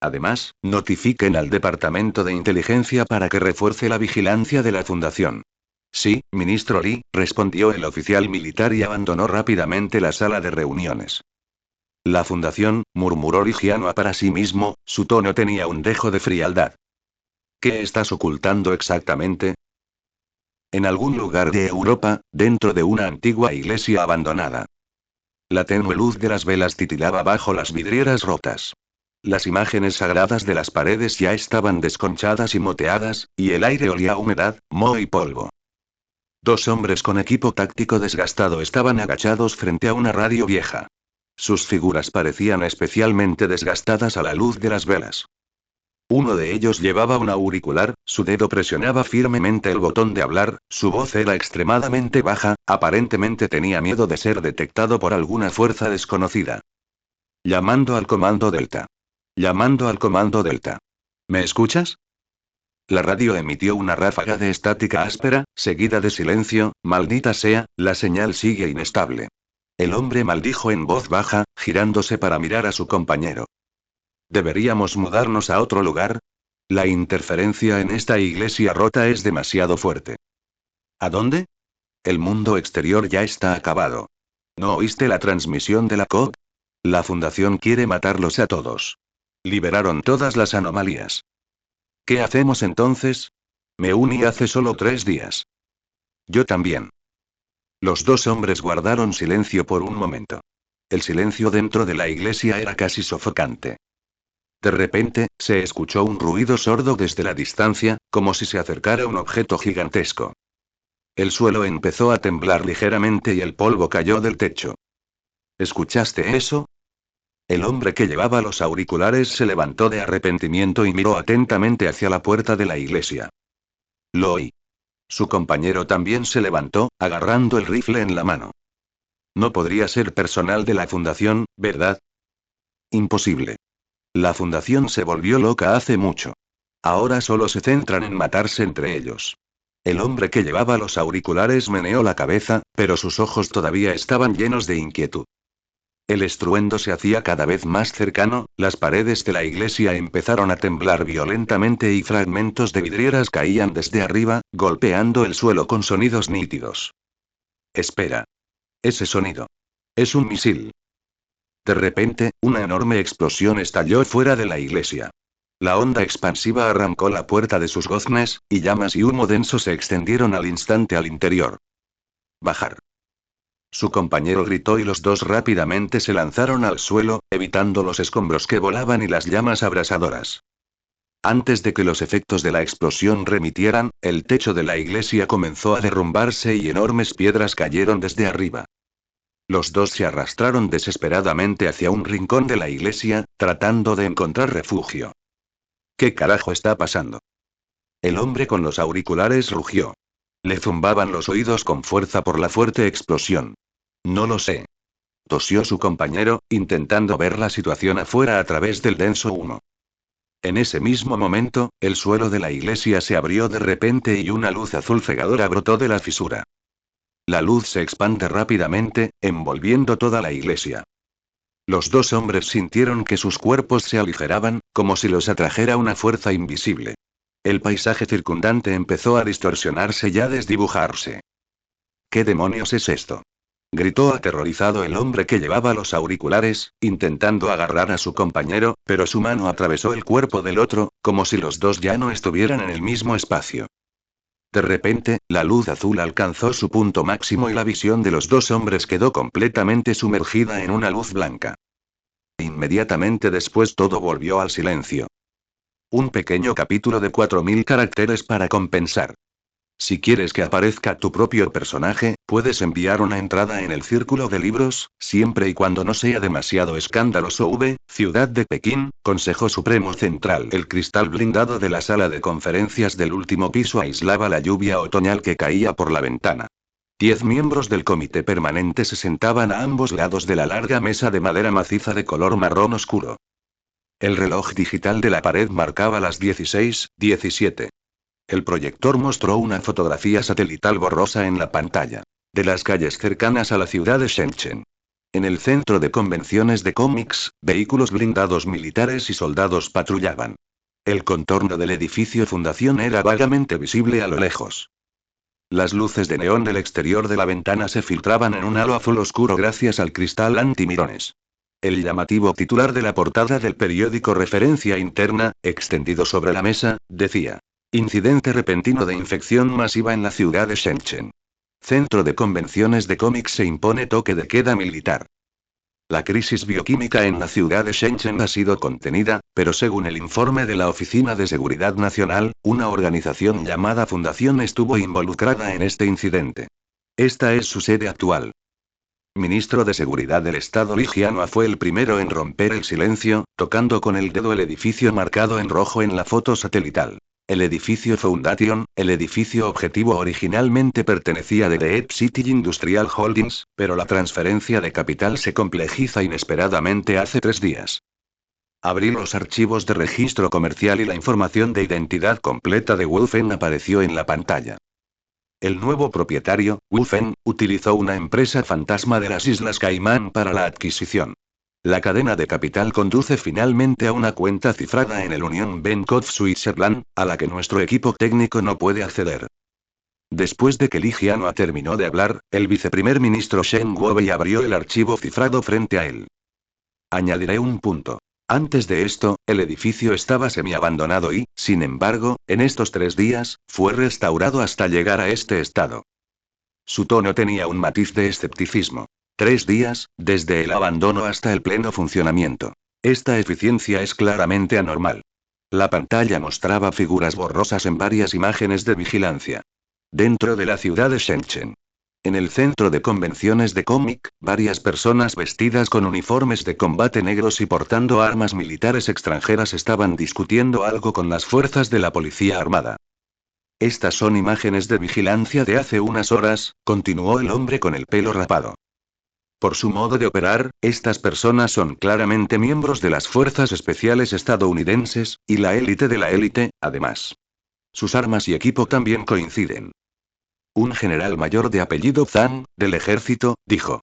Además, notifiquen al Departamento de Inteligencia para que refuerce la vigilancia de la Fundación. Sí, ministro Lee, respondió el oficial militar y abandonó rápidamente la sala de reuniones. La Fundación, murmuró Li Jianhua para sí mismo, su tono tenía un dejo de frialdad. ¿Qué estás ocultando exactamente? En algún lugar de Europa, dentro de una antigua iglesia abandonada. La tenue luz de las velas titilaba bajo las vidrieras rotas. Las imágenes sagradas de las paredes ya estaban desconchadas y moteadas, y el aire olía a humedad, moho y polvo. Dos hombres con equipo táctico desgastado estaban agachados frente a una radio vieja. Sus figuras parecían especialmente desgastadas a la luz de las velas. Uno de ellos llevaba un auricular, su dedo presionaba firmemente el botón de hablar, su voz era extremadamente baja, aparentemente tenía miedo de ser detectado por alguna fuerza desconocida. Llamando al comando Delta. Llamando al comando Delta. ¿Me escuchas? La radio emitió una ráfaga de estática áspera, seguida de silencio. Maldita sea, la señal sigue inestable. El hombre maldijo en voz baja, girándose para mirar a su compañero. ¿Deberíamos mudarnos a otro lugar? La interferencia en esta iglesia rota es demasiado fuerte. ¿A dónde? El mundo exterior ya está acabado. ¿No oíste la transmisión de la COG? La Fundación quiere matarlos a todos. Liberaron todas las anomalías. ¿Qué hacemos entonces? Me uní hace solo 3 días. Yo también. Los dos hombres guardaron silencio por un momento. El silencio dentro de la iglesia era casi sofocante. De repente, se escuchó un ruido sordo desde la distancia, como si se acercara un objeto gigantesco. El suelo empezó a temblar ligeramente y el polvo cayó del techo. ¿Escuchaste eso? El hombre que llevaba los auriculares se levantó de arrepentimiento y miró atentamente hacia la puerta de la iglesia. Lo oí. Su compañero también se levantó, agarrando el rifle en la mano. No podría ser personal de la Fundación, ¿verdad? Imposible. La Fundación se volvió loca hace mucho. Ahora solo se centran en matarse entre ellos. El hombre que llevaba los auriculares meneó la cabeza, pero sus ojos todavía estaban llenos de inquietud. El estruendo se hacía cada vez más cercano, las paredes de la iglesia empezaron a temblar violentamente y fragmentos de vidrieras caían desde arriba, golpeando el suelo con sonidos nítidos. Espera. Ese sonido. Es un misil. De repente, una enorme explosión estalló fuera de la iglesia. La onda expansiva arrancó la puerta de sus goznes, y llamas y humo denso se extendieron al instante al interior. Bajar. Su compañero gritó y los dos rápidamente se lanzaron al suelo, evitando los escombros que volaban y las llamas abrasadoras. Antes de que los efectos de la explosión remitieran, el techo de la iglesia comenzó a derrumbarse y enormes piedras cayeron desde arriba. Los dos se arrastraron desesperadamente hacia un rincón de la iglesia, tratando de encontrar refugio. ¿Qué carajo está pasando? El hombre con los auriculares rugió. Le zumbaban los oídos con fuerza por la fuerte explosión. No lo sé. Tosió su compañero, intentando ver la situación afuera a través del denso humo. En ese mismo momento, el suelo de la iglesia se abrió de repente y una luz azul cegadora brotó de la fisura. La luz se expande rápidamente, envolviendo toda la iglesia. Los dos hombres sintieron que sus cuerpos se aligeraban, como si los atrajera una fuerza invisible. El paisaje circundante empezó a distorsionarse y a desdibujarse. ¿Qué demonios es esto? Gritó aterrorizado el hombre que llevaba los auriculares, intentando agarrar a su compañero, pero su mano atravesó el cuerpo del otro, como si los dos ya no estuvieran en el mismo espacio. De repente, la luz azul alcanzó su punto máximo y la visión de los dos hombres quedó completamente sumergida en una luz blanca. Inmediatamente después todo volvió al silencio. Un pequeño capítulo de 4000 caracteres para compensar. Si quieres que aparezca tu propio personaje, puedes enviar una entrada en el círculo de libros, siempre y cuando no sea demasiado escandaloso. Ciudad de Pekín, Consejo Supremo Central. El cristal blindado de la sala de conferencias del último piso aislaba la lluvia otoñal que caía por la ventana. 10 miembros del comité permanente se sentaban a ambos lados de la larga mesa de madera maciza de color marrón oscuro. El reloj digital de la pared marcaba las 16:17. El proyector mostró una fotografía satelital borrosa en la pantalla. De las calles cercanas a la ciudad de Shenzhen. En el centro de convenciones de cómics, vehículos blindados militares y soldados patrullaban. El contorno del edificio fundación era vagamente visible a lo lejos. Las luces de neón del exterior de la ventana se filtraban en un halo azul oscuro gracias al cristal antimirones. El llamativo titular de la portada del periódico Referencia Interna, extendido sobre la mesa, decía: Incidente repentino de infección masiva en la ciudad de Shenzhen. Centro de convenciones de cómics se impone toque de queda militar. La crisis bioquímica en la ciudad de Shenzhen ha sido contenida, pero según el informe de la Oficina de Seguridad Nacional, una organización llamada Fundación estuvo involucrada en este incidente. Esta es su sede actual. Ministro de Seguridad del Estado Li Jianhua fue el primero en romper el silencio, tocando con el dedo el edificio marcado en rojo en la foto satelital. El edificio Foundation, el edificio objetivo originalmente pertenecía de The Ed City Industrial Holdings, pero la transferencia de capital se complejiza inesperadamente hace 3 días. Abrí los archivos de registro comercial y la información de identidad completa de Wolfen apareció en la pantalla. El nuevo propietario, Wolfen, utilizó una empresa fantasma de las Islas Caimán para la adquisición. La cadena de capital conduce finalmente a una cuenta cifrada en el Union Bank of Switzerland, a la que nuestro equipo técnico no puede acceder. Después de que Li Jianhua terminó de hablar, el viceprimer ministro Shen Guowei abrió el archivo cifrado frente a él. Añadiré un punto. Antes de esto, el edificio estaba semiabandonado y, sin embargo, en estos 3 días, fue restaurado hasta llegar a este estado. Su tono tenía un matiz de escepticismo. 3 días, desde el abandono hasta el pleno funcionamiento. Esta eficiencia es claramente anormal. La pantalla mostraba figuras borrosas en varias imágenes de vigilancia. Dentro de la ciudad de Shenzhen. En el centro de convenciones de cómic, varias personas vestidas con uniformes de combate negros y portando armas militares extranjeras estaban discutiendo algo con las fuerzas de la policía armada. Estas son imágenes de vigilancia de hace unas horas, continuó el hombre con el pelo rapado. Por su modo de operar, estas personas son claramente miembros de las fuerzas especiales estadounidenses, y la élite de la élite, además. Sus armas y equipo también coinciden. Un general mayor de apellido Zhang, del ejército, dijo.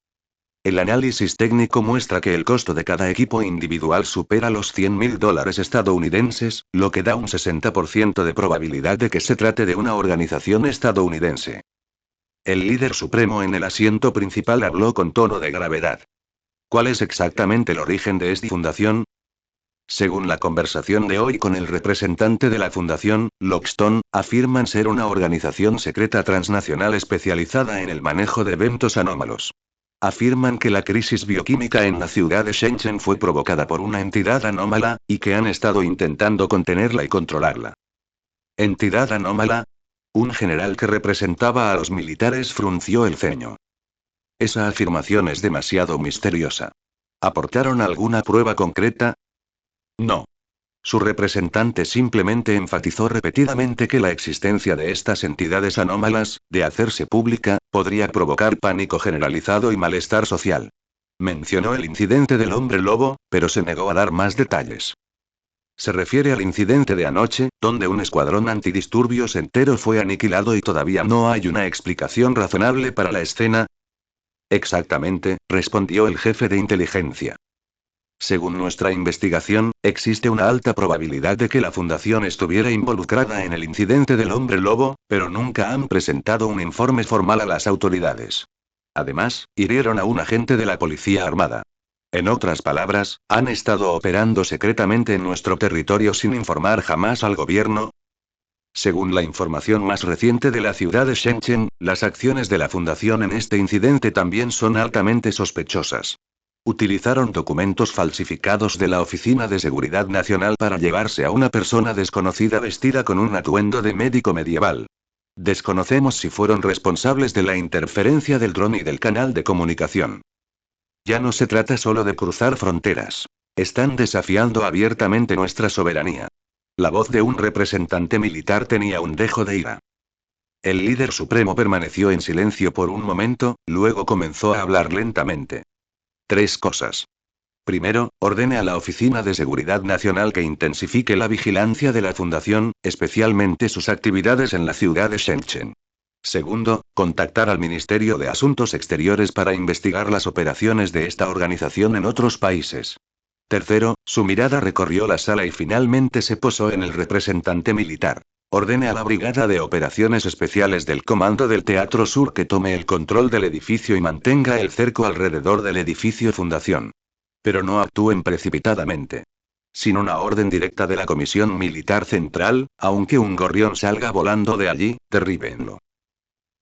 El análisis técnico muestra que el costo de cada equipo individual supera los $100.000 estadounidenses, lo que da un 60% de probabilidad de que se trate de una organización estadounidense. El líder supremo en el asiento principal habló con tono de gravedad. ¿Cuál es exactamente el origen de esta fundación? Según la conversación de hoy con el representante de la fundación, Lockstone, afirman ser una organización secreta transnacional especializada en el manejo de eventos anómalos. Afirman que la crisis bioquímica en la ciudad de Shenzhen fue provocada por una entidad anómala, y que han estado intentando contenerla y controlarla. ¿Entidad anómala? Un general que representaba a los militares frunció el ceño. Esa afirmación es demasiado misteriosa. ¿Aportaron alguna prueba concreta? No. Su representante simplemente enfatizó repetidamente que la existencia de estas entidades anómalas, de hacerse pública, podría provocar pánico generalizado y malestar social. Mencionó el incidente del hombre lobo, pero se negó a dar más detalles. Se refiere al incidente de anoche, donde un escuadrón antidisturbios entero fue aniquilado y todavía no hay una explicación razonable para la escena. Exactamente, respondió el jefe de inteligencia. Según nuestra investigación, existe una alta probabilidad de que la fundación estuviera involucrada en el incidente del hombre lobo, pero nunca han presentado un informe formal a las autoridades. Además, hirieron a un agente de la policía armada. En otras palabras, han estado operando secretamente en nuestro territorio sin informar jamás al gobierno. Según la información más reciente de la ciudad de Shenzhen, las acciones de la fundación en este incidente también son altamente sospechosas. Utilizaron documentos falsificados de la Oficina de Seguridad Nacional para llevarse a una persona desconocida vestida con un atuendo de médico medieval. Desconocemos si fueron responsables de la interferencia del dron y del canal de comunicación. Ya no se trata solo de cruzar fronteras. Están desafiando abiertamente nuestra soberanía. La voz de un representante militar tenía un dejo de ira. El líder supremo permaneció en silencio por un momento, luego comenzó a hablar lentamente. 3 cosas. Primero, ordene a la Oficina de Seguridad Nacional que intensifique la vigilancia de la Fundación, especialmente sus actividades en la ciudad de Shenzhen. Segundo, contactar al Ministerio de Asuntos Exteriores para investigar las operaciones de esta organización en otros países. Tercero, su mirada recorrió la sala y finalmente se posó en el representante militar. Ordene a la Brigada de Operaciones Especiales del Comando del Teatro Sur que tome el control del edificio y mantenga el cerco alrededor del edificio Fundación. Pero no actúen precipitadamente. Sin una orden directa de la Comisión Militar Central, aunque un gorrión salga volando de allí, derríbenlo.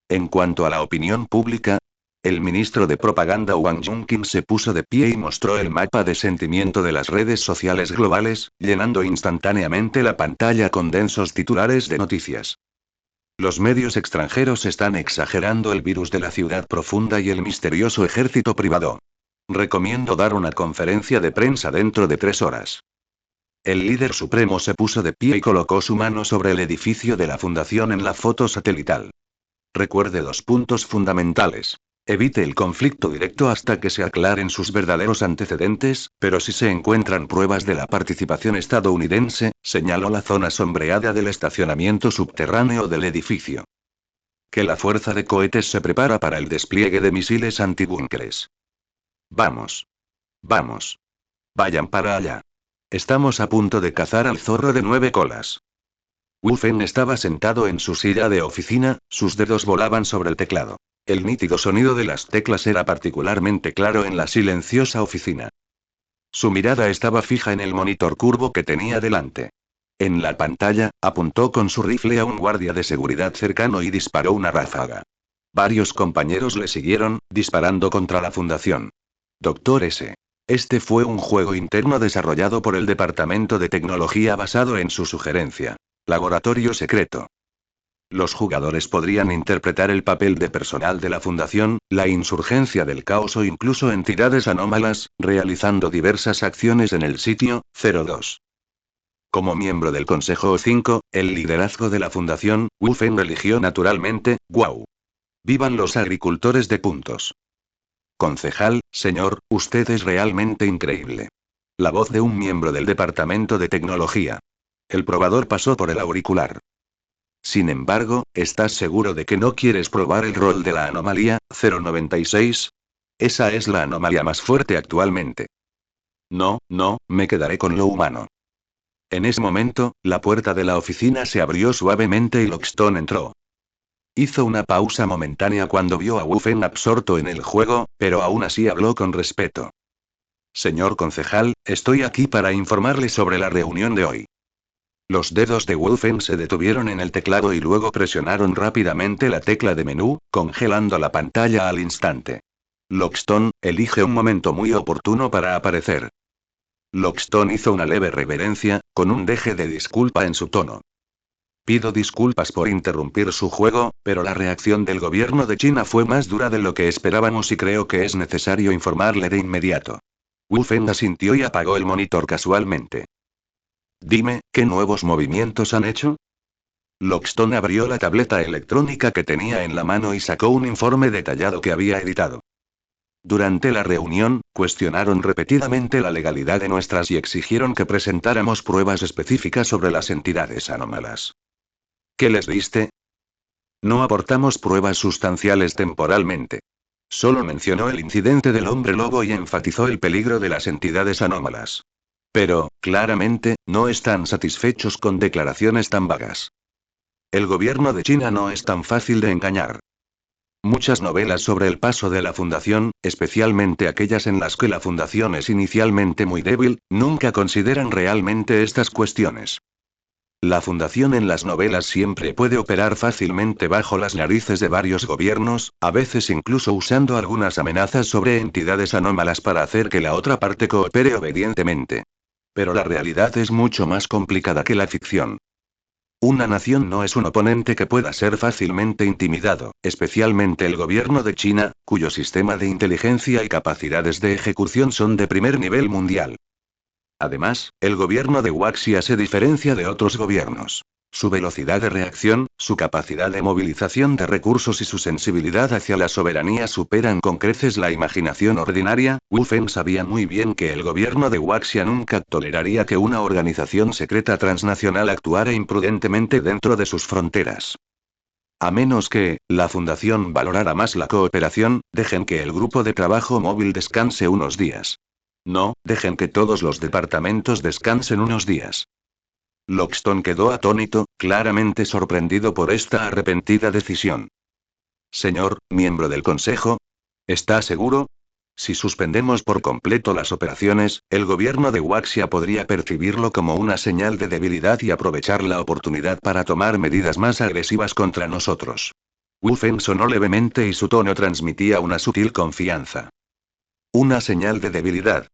En cuanto a la opinión pública, el ministro de Propaganda Wang Junqin se puso de pie y mostró el mapa de sentimiento de las redes sociales globales, llenando instantáneamente la pantalla con densos titulares de noticias. Los medios extranjeros están exagerando el virus de la ciudad profunda y el misterioso ejército privado. Recomiendo dar una conferencia de prensa dentro de 3 horas. El líder supremo se puso de pie y colocó su mano sobre el edificio de la fundación en la foto satelital. Recuerde 2 puntos fundamentales. Evite el conflicto directo hasta que se aclaren sus verdaderos antecedentes, pero si se encuentran pruebas de la participación estadounidense, señaló la zona sombreada del estacionamiento subterráneo del edificio. Que la fuerza de cohetes se prepara para el despliegue de misiles antibúnkeres. Vamos. Vamos. Vayan para allá. Estamos a punto de cazar al zorro de 9 colas. Wu Feng estaba sentado en su silla de oficina, sus dedos volaban sobre el teclado. El nítido sonido de las teclas era particularmente claro en la silenciosa oficina. Su mirada estaba fija en el monitor curvo que tenía delante. En la pantalla, apuntó con su rifle a un guardia de seguridad cercano y disparó una ráfaga. Varios compañeros le siguieron, disparando contra la fundación. Dr. S. Este fue un juego interno desarrollado por el Departamento de Tecnología basado en su sugerencia. Laboratorio secreto. Los jugadores podrían interpretar el papel de personal de la Fundación, la insurgencia del caos o incluso entidades anómalas, realizando diversas acciones en el sitio 02. Como miembro del Consejo O5, el liderazgo de la Fundación, Wu Feng eligió naturalmente, Guau. ¡Vivan los agricultores de puntos! Concejal, señor, usted es realmente increíble. La voz de un miembro del Departamento de Tecnología. El probador pasó por el auricular. Sin embargo, ¿estás seguro de que no quieres probar el rol de la anomalía 096? Esa es la anomalía más fuerte actualmente. No, me quedaré con lo humano. En ese momento, la puerta de la oficina se abrió suavemente y Lockstone entró. Hizo una pausa momentánea cuando vio a Wu Feng absorto en el juego, pero aún así habló con respeto. Señor concejal, estoy aquí para informarle sobre la reunión de hoy. Los dedos de Wu Feng se detuvieron en el teclado y luego presionaron rápidamente la tecla de menú, congelando la pantalla al instante. Lockstone, elige un momento muy oportuno para aparecer. Lockstone hizo una leve reverencia, con un deje de disculpa en su tono. Pido disculpas por interrumpir su juego, pero la reacción del gobierno de China fue más dura de lo que esperábamos y creo que es necesario informarle de inmediato. Wu Feng asintió y apagó el monitor casualmente. Dime, ¿qué nuevos movimientos han hecho? Lockstone abrió la tableta electrónica que tenía en la mano y sacó un informe detallado que había editado. Durante la reunión, cuestionaron repetidamente la legalidad de nuestras y exigieron que presentáramos pruebas específicas sobre las entidades anómalas. ¿Qué les diste? No aportamos pruebas sustanciales temporalmente. Solo mencionó el incidente del hombre lobo y enfatizó el peligro de las entidades anómalas. Pero, claramente, no están satisfechos con declaraciones tan vagas. El gobierno de China no es tan fácil de engañar. Muchas novelas sobre el paso de la Fundación, especialmente aquellas en las que la Fundación es inicialmente muy débil, nunca consideran realmente estas cuestiones. La Fundación en las novelas siempre puede operar fácilmente bajo las narices de varios gobiernos, a veces incluso usando algunas amenazas sobre entidades anómalas para hacer que la otra parte coopere obedientemente. Pero la realidad es mucho más complicada que la ficción. Una nación no es un oponente que pueda ser fácilmente intimidado, especialmente el gobierno de China, cuyo sistema de inteligencia y capacidades de ejecución son de primer nivel mundial. Además, el gobierno de Waxia se diferencia de otros gobiernos. Su velocidad de reacción, su capacidad de movilización de recursos y su sensibilidad hacia la soberanía superan con creces la imaginación ordinaria. Wu Feng sabía muy bien que el gobierno de Waxia nunca toleraría que una organización secreta transnacional actuara imprudentemente dentro de sus fronteras. A menos que, la Fundación valorara más la cooperación, dejen que el grupo de trabajo móvil descanse unos días. No, dejen que todos los departamentos descansen unos días. Lockstone quedó atónito, claramente sorprendido por esta arrepentida decisión. Señor, miembro del Consejo, ¿está seguro? Si suspendemos por completo las operaciones, el gobierno de Waxia podría percibirlo como una señal de debilidad y aprovechar la oportunidad para tomar medidas más agresivas contra nosotros. Wu Feng sonó levemente y su tono transmitía una sutil confianza. Una señal de debilidad.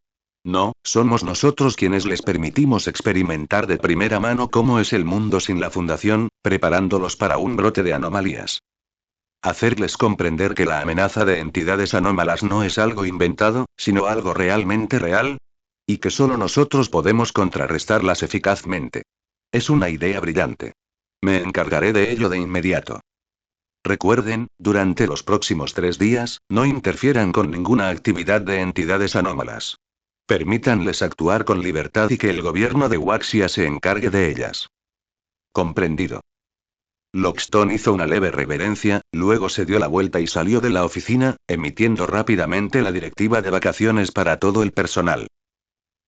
No, somos nosotros quienes les permitimos experimentar de primera mano cómo es el mundo sin la Fundación, preparándolos para un brote de anomalías. Hacerles comprender que la amenaza de entidades anómalas no es algo inventado, sino algo realmente real. Y que solo nosotros podemos contrarrestarlas eficazmente. Es una idea brillante. Me encargaré de ello de inmediato. Recuerden, durante los próximos 3 días, no interfieran con ninguna actividad de entidades anómalas. Permítanles actuar con libertad y que el gobierno de Waxia se encargue de ellas. Comprendido. Lockstone hizo una leve reverencia, luego se dio la vuelta y salió de la oficina, emitiendo rápidamente la directiva de vacaciones para todo el personal.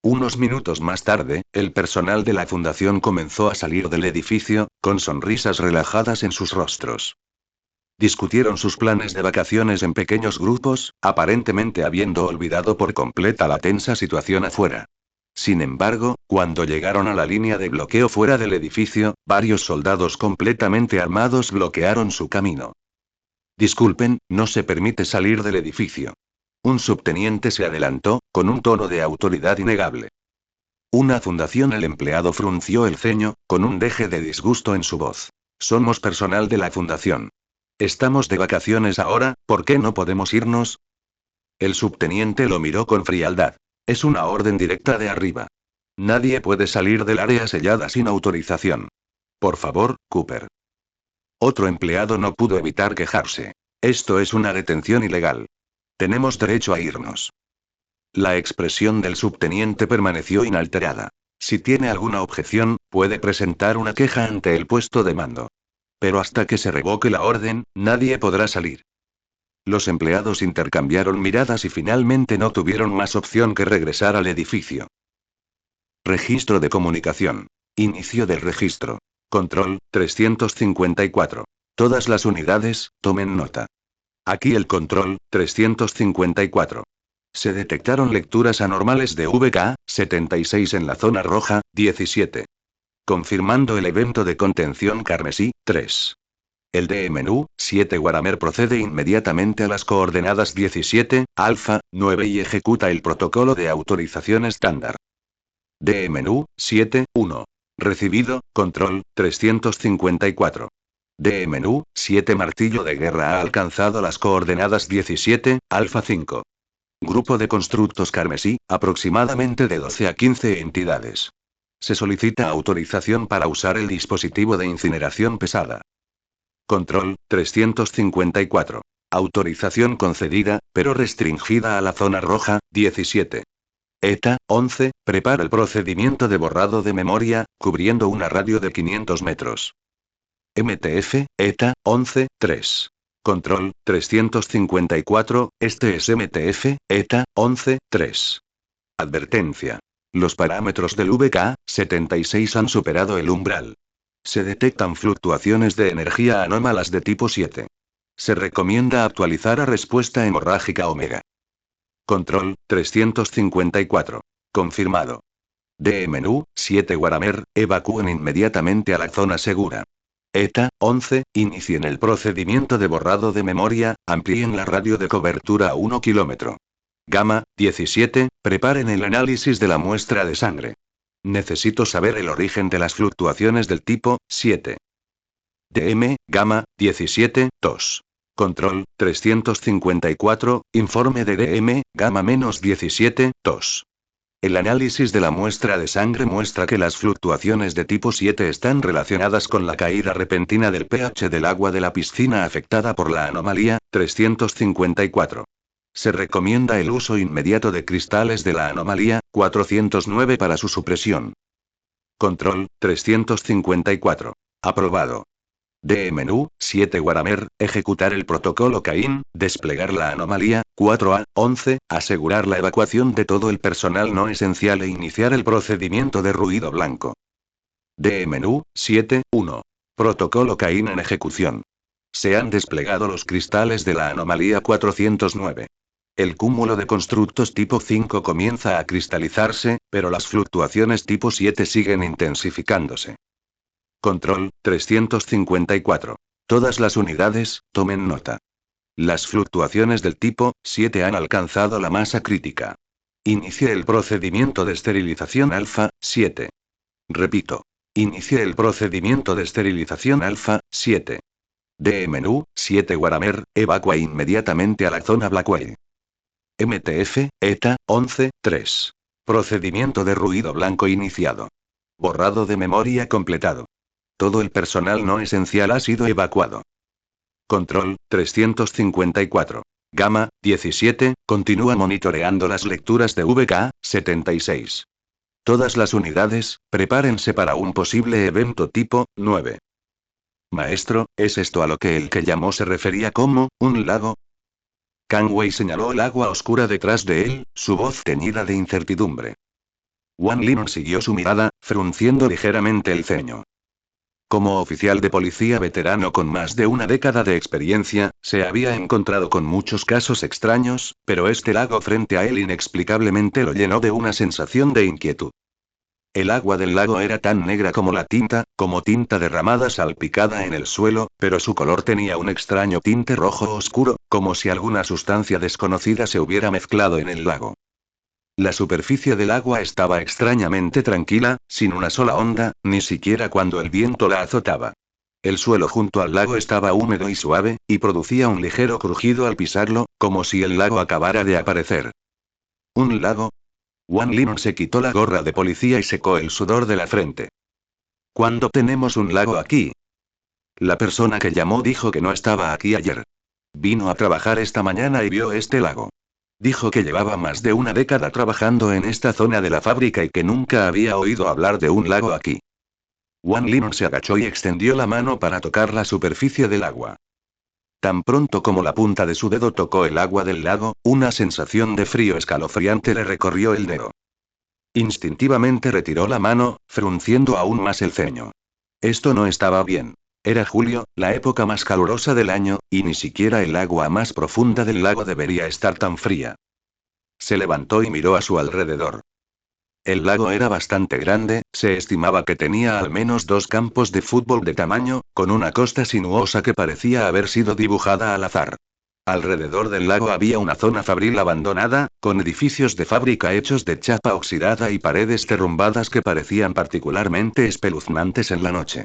Unos minutos más tarde, el personal de la fundación comenzó a salir del edificio, con sonrisas relajadas en sus rostros. Discutieron sus planes de vacaciones en pequeños grupos, aparentemente habiendo olvidado por completa la tensa situación afuera. Sin embargo, cuando llegaron a la línea de bloqueo fuera del edificio, varios soldados completamente armados bloquearon su camino. Disculpen, no se permite salir del edificio. Un subteniente se adelantó, con un tono de autoridad innegable. Una fundación. El empleado frunció el ceño, con un deje de disgusto en su voz. Somos personal de la fundación. Estamos de vacaciones ahora, ¿por qué no podemos irnos? El subteniente lo miró con frialdad. Es una orden directa de arriba. Nadie puede salir del área sellada sin autorización. Por favor, Cooper. Otro empleado no pudo evitar quejarse. Esto es una detención ilegal. Tenemos derecho a irnos. La expresión del subteniente permaneció inalterada. Si tiene alguna objeción, puede presentar una queja ante el puesto de mando. Pero hasta que se revoque la orden, nadie podrá salir. Los empleados intercambiaron miradas y finalmente no tuvieron más opción que regresar al edificio. Registro de comunicación. Inicio del registro. Control, 354. Todas las unidades, tomen nota. Aquí el control, 354. Se detectaron lecturas anormales de VK, 76 en la zona roja, 17. Confirmando el evento de contención carmesí, 3. El DMNU, 7 Guaramer procede inmediatamente a las coordenadas 17, alfa, 9 y ejecuta el protocolo de autorización estándar. DMNU, 7, 1. Recibido, control, 354. DMNU, 7 Martillo de guerra ha alcanzado las coordenadas 17, alfa 5. Grupo de constructos carmesí, aproximadamente de 12 a 15 entidades. Se solicita autorización para usar el dispositivo de incineración pesada. Control, 354. Autorización concedida, pero restringida a la zona roja, 17. ETA, 11, prepara el procedimiento de borrado de memoria, cubriendo una radio de 500 metros. MTF, ETA, 11, 3. Control, 354, este es MTF, ETA, 11, 3. Advertencia. Los parámetros del VK-76 han superado el umbral. Se detectan fluctuaciones de energía anómalas de tipo 7. Se recomienda actualizar a respuesta hemorrágica omega. Control, 354. Confirmado. DMNU, 7 Guaramer, evacúen inmediatamente a la zona segura. ETA, 11, inicien el procedimiento de borrado de memoria, amplíen la radio de cobertura a 1 kilómetro. Gamma, 17, preparen el análisis de la muestra de sangre. Necesito saber el origen de las fluctuaciones del tipo 7. DM, Gamma, 17, 2. Control, 354, informe de DM, Gamma -17, 2. El análisis de la muestra de sangre muestra que las fluctuaciones de tipo 7 están relacionadas con la caída repentina del pH del agua de la piscina afectada por la anomalía, 354. Se recomienda el uso inmediato de cristales de la anomalía, 409 para su supresión. Control, 354. Aprobado. DMNU, 7 Guaramer, ejecutar el protocolo Caín, desplegar la anomalía, 4A, 11, asegurar la evacuación de todo el personal no esencial e iniciar el procedimiento de ruido blanco. DMNU, 7, 1. Protocolo Caín en ejecución. Se han desplegado los cristales de la anomalía 409. El cúmulo de constructos tipo 5 comienza a cristalizarse, pero las fluctuaciones tipo 7 siguen intensificándose. Control, 354. Todas las unidades, tomen nota. Las fluctuaciones del tipo 7 han alcanzado la masa crítica. Inicie el procedimiento de esterilización alfa 7. Repito. Inicie el procedimiento de esterilización alfa 7. DMNU, 7 Guaramer, evacúa inmediatamente a la zona Blackwell. MTF, ETA, 11, 3. Procedimiento de ruido blanco iniciado. Borrado de memoria completado. Todo el personal no esencial ha sido evacuado. Control, 354. Gamma, 17, continúa monitoreando las lecturas de VK-76. Todas las unidades, prepárense para un posible evento tipo 9. Maestro, ¿es esto a lo que el que llamó se refería como un lago? Canway señaló el agua oscura detrás de él, su voz teñida de incertidumbre. Wan Lin siguió su mirada, frunciendo ligeramente el ceño. Como oficial de policía veterano con más de una década de experiencia, se había encontrado con muchos casos extraños, pero este lago frente a él inexplicablemente lo llenó de una sensación de inquietud. El agua del lago era tan negra como la tinta, como tinta derramada salpicada en el suelo, pero su color tenía un extraño tinte rojo oscuro, como si alguna sustancia desconocida se hubiera mezclado en el lago. La superficie del agua estaba extrañamente tranquila, sin una sola onda, ni siquiera cuando el viento la azotaba. El suelo junto al lago estaba húmedo y suave, y producía un ligero crujido al pisarlo, como si el lago acabara de aparecer. ¿Un lago? Wan Lin se quitó la gorra de policía y secó el sudor de la frente. ¿Cuándo tenemos un lago aquí? La persona que llamó dijo que no estaba aquí ayer. Vino a trabajar esta mañana y vio este lago. Dijo que llevaba más de una década trabajando en esta zona de la fábrica y que nunca había oído hablar de un lago aquí. Wan Lin se agachó y extendió la mano para tocar la superficie del agua. Tan pronto como la punta de su dedo tocó el agua del lago, una sensación de frío escalofriante le recorrió el dedo. Instintivamente retiró la mano, frunciendo aún más el ceño. Esto no estaba bien. Era julio, la época más calurosa del año, y ni siquiera el agua más profunda del lago debería estar tan fría. Se levantó y miró a su alrededor. El lago era bastante grande, se estimaba que tenía al menos 2 campos de fútbol de tamaño, con una costa sinuosa que parecía haber sido dibujada al azar. Alrededor del lago había una zona fabril abandonada, con edificios de fábrica hechos de chapa oxidada y paredes derrumbadas que parecían particularmente espeluznantes en la noche.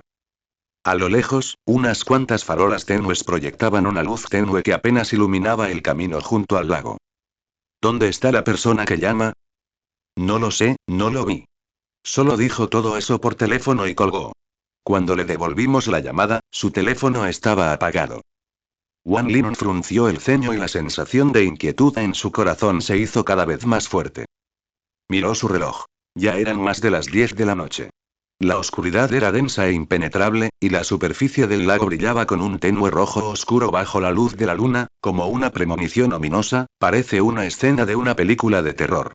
A lo lejos, unas cuantas farolas tenues proyectaban una luz tenue que apenas iluminaba el camino junto al lago. ¿Dónde está la persona que llama? No lo sé, no lo vi. Solo dijo todo eso por teléfono y colgó. Cuando le devolvimos la llamada, su teléfono estaba apagado. Wan Lin frunció el ceño y la sensación de inquietud en su corazón se hizo cada vez más fuerte. Miró su reloj. Ya eran más de las 10 de la noche. La oscuridad era densa e impenetrable, y la superficie del lago brillaba con un tenue rojo oscuro bajo la luz de la luna, como una premonición ominosa, parece una escena de una película de terror.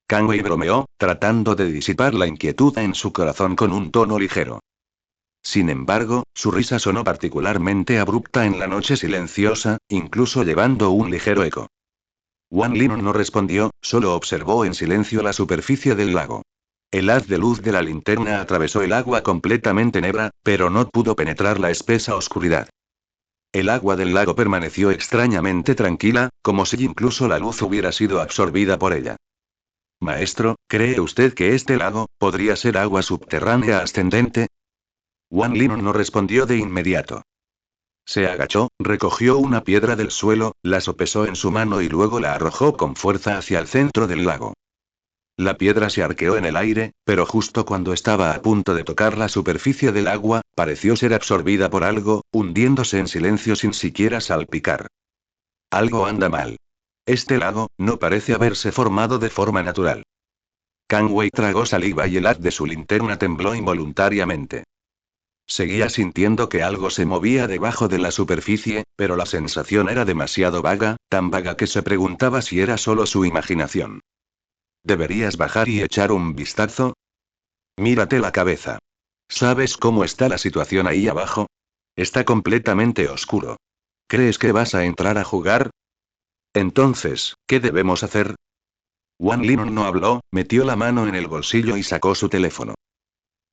Kanwei bromeó, tratando de disipar la inquietud en su corazón con un tono ligero. Sin embargo, su risa sonó particularmente abrupta en la noche silenciosa, incluso llevando un ligero eco. Wan Lin no respondió, solo observó en silencio la superficie del lago. El haz de luz de la linterna atravesó el agua completamente negra, pero no pudo penetrar la espesa oscuridad. El agua del lago permaneció extrañamente tranquila, como si incluso la luz hubiera sido absorbida por ella. Maestro, ¿cree usted que este lago podría ser agua subterránea ascendente? Wan Lin no respondió de inmediato. Se agachó, recogió una piedra del suelo, la sopesó en su mano y luego la arrojó con fuerza hacia el centro del lago. La piedra se arqueó en el aire, pero justo cuando estaba a punto de tocar la superficie del agua, pareció ser absorbida por algo, hundiéndose en silencio sin siquiera salpicar. Algo anda mal. Este lago no parece haberse formado de forma natural. Kanwei tragó saliva y el haz de su linterna tembló involuntariamente. Seguía sintiendo que algo se movía debajo de la superficie, pero la sensación era demasiado vaga, tan vaga que se preguntaba si era solo su imaginación. ¿Deberías bajar y echar un vistazo? Mírate la cabeza. ¿Sabes cómo está la situación ahí abajo? Está completamente oscuro. ¿Crees que vas a entrar a jugar? Entonces, ¿qué debemos hacer? Wan Lin no habló, metió la mano en el bolsillo y sacó su teléfono.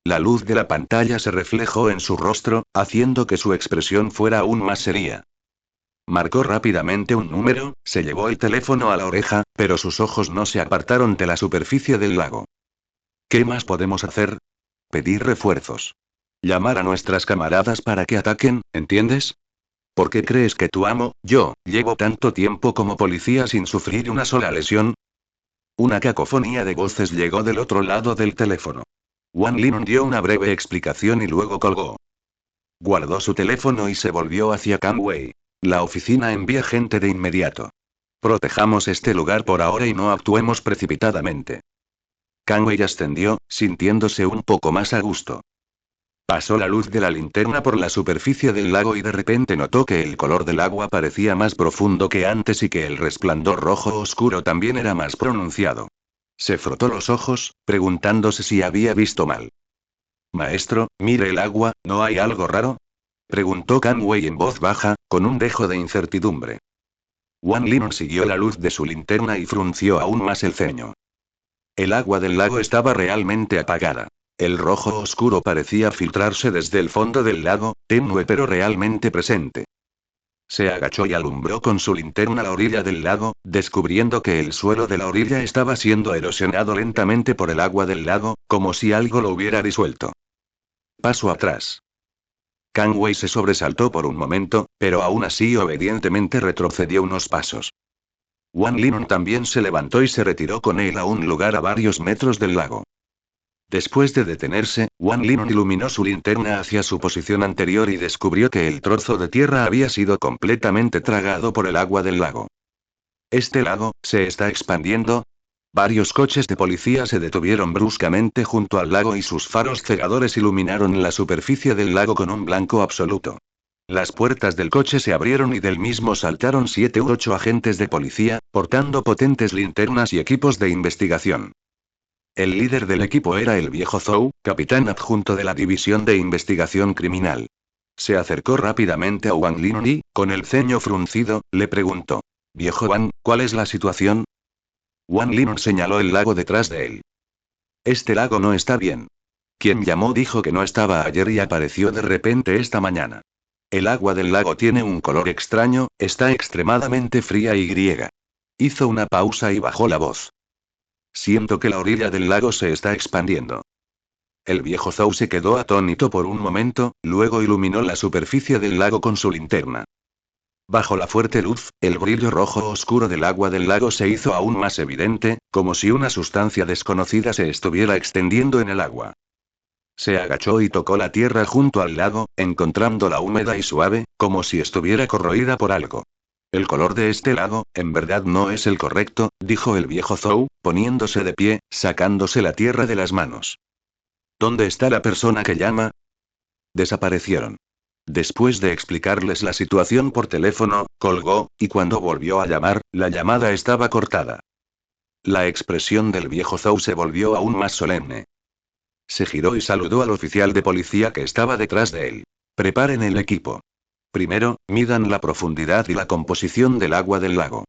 La luz de la pantalla se reflejó en su rostro, haciendo que su expresión fuera aún más seria. Marcó rápidamente un número, se llevó el teléfono a la oreja, pero sus ojos no se apartaron de la superficie del lago. ¿Qué más podemos hacer? Pedir refuerzos. Llamar a nuestras camaradas para que ataquen, ¿entiendes? ¿Por qué crees que tu amo, yo, llevo tanto tiempo como policía sin sufrir una sola lesión? Una cacofonía de voces llegó del otro lado del teléfono. Wan Lin dio una breve explicación y luego colgó. Guardó su teléfono y se volvió hacia Kanwei. La oficina envía gente de inmediato. Protejamos este lugar por ahora y no actuemos precipitadamente. Kanwei ascendió, sintiéndose un poco más a gusto. Pasó la luz de la linterna por la superficie del lago y de repente notó que el color del agua parecía más profundo que antes y que el resplandor rojo oscuro también era más pronunciado. Se frotó los ojos, preguntándose si había visto mal. Maestro, mire el agua, ¿no hay algo raro? Preguntó Kanwei en voz baja, con un dejo de incertidumbre. Wan Lin siguió la luz de su linterna y frunció aún más el ceño. El agua del lago estaba realmente apagada. El rojo oscuro parecía filtrarse desde el fondo del lago, tenue pero realmente presente. Se agachó y alumbró con su linterna la orilla del lago, descubriendo que el suelo de la orilla estaba siendo erosionado lentamente por el agua del lago, como si algo lo hubiera disuelto. Paso atrás. Kanwei se sobresaltó por un momento, pero aún así obedientemente retrocedió unos pasos. Wan Lin también se levantó y se retiró con él a un lugar a varios metros del lago. Después de detenerse, Wan Lin iluminó su linterna hacia su posición anterior y descubrió que el trozo de tierra había sido completamente tragado por el agua del lago. ¿Este lago se está expandiendo? Varios coches de policía se detuvieron bruscamente junto al lago y sus faros cegadores iluminaron la superficie del lago con un blanco absoluto. Las puertas del coche se abrieron y del mismo saltaron 7 u 8 agentes de policía, portando potentes linternas y equipos de investigación. El líder del equipo era el viejo Zhou, capitán adjunto de la División de Investigación Criminal. Se acercó rápidamente a Wang Lin y, con el ceño fruncido, le preguntó. Viejo Wang, ¿cuál es la situación? Wang Lin señaló el lago detrás de él. Este lago no está bien. Quien llamó dijo que no estaba ayer y apareció de repente esta mañana. El agua del lago tiene un color extraño, está extremadamente fría y griega. Hizo una pausa y bajó la voz. Siento que la orilla del lago se está expandiendo. El viejo Zhou se quedó atónito por un momento, luego iluminó la superficie del lago con su linterna. Bajo la fuerte luz, el brillo rojo oscuro del agua del lago se hizo aún más evidente, como si una sustancia desconocida se estuviera extendiendo en el agua. Se agachó y tocó la tierra junto al lago, encontrándola húmeda y suave, como si estuviera corroída por algo. El color de este lago, en verdad no es el correcto, dijo el viejo Zhou, poniéndose de pie, sacándose la tierra de las manos. ¿Dónde está la persona que llama? Desaparecieron. Después de explicarles la situación por teléfono, colgó, y cuando volvió a llamar, la llamada estaba cortada. La expresión del viejo Zhou se volvió aún más solemne. Se giró y saludó al oficial de policía que estaba detrás de él. Preparen el equipo. Primero, midan la profundidad y la composición del agua del lago.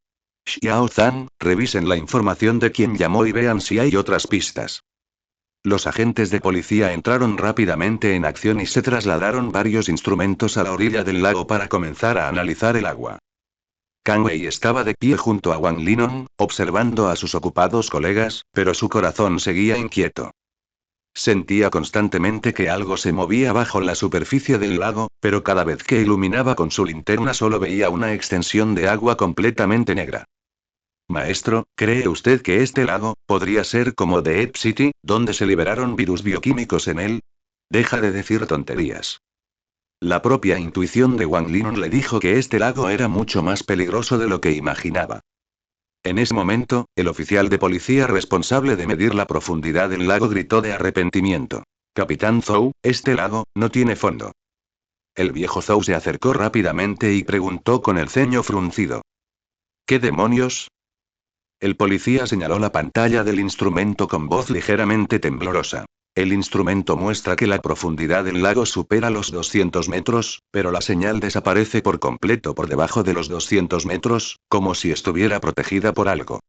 Xiao Zhan, revisen la información de quien llamó y vean si hay otras pistas. Los agentes de policía entraron rápidamente en acción y se trasladaron varios instrumentos a la orilla del lago para comenzar a analizar el agua. Kang Wei estaba de pie junto a Wang Linon, observando a sus ocupados colegas, pero su corazón seguía inquieto. Sentía constantemente que algo se movía bajo la superficie del lago, pero cada vez que iluminaba con su linterna solo veía una extensión de agua completamente negra. Maestro, ¿cree usted que este lago podría ser como Deep City, donde se liberaron virus bioquímicos en él? Deja de decir tonterías. La propia intuición de Wang Linon le dijo que este lago era mucho más peligroso de lo que imaginaba. En ese momento, el oficial de policía responsable de medir la profundidad del lago gritó de arrepentimiento. Capitán Zhou, este lago no tiene fondo. El viejo Zhou se acercó rápidamente y preguntó con el ceño fruncido. ¿Qué demonios? El policía señaló la pantalla del instrumento con voz ligeramente temblorosa. El instrumento muestra que la profundidad del lago supera los 200 metros, pero la señal desaparece por completo por debajo de los 200 metros, como si estuviera protegida por algo.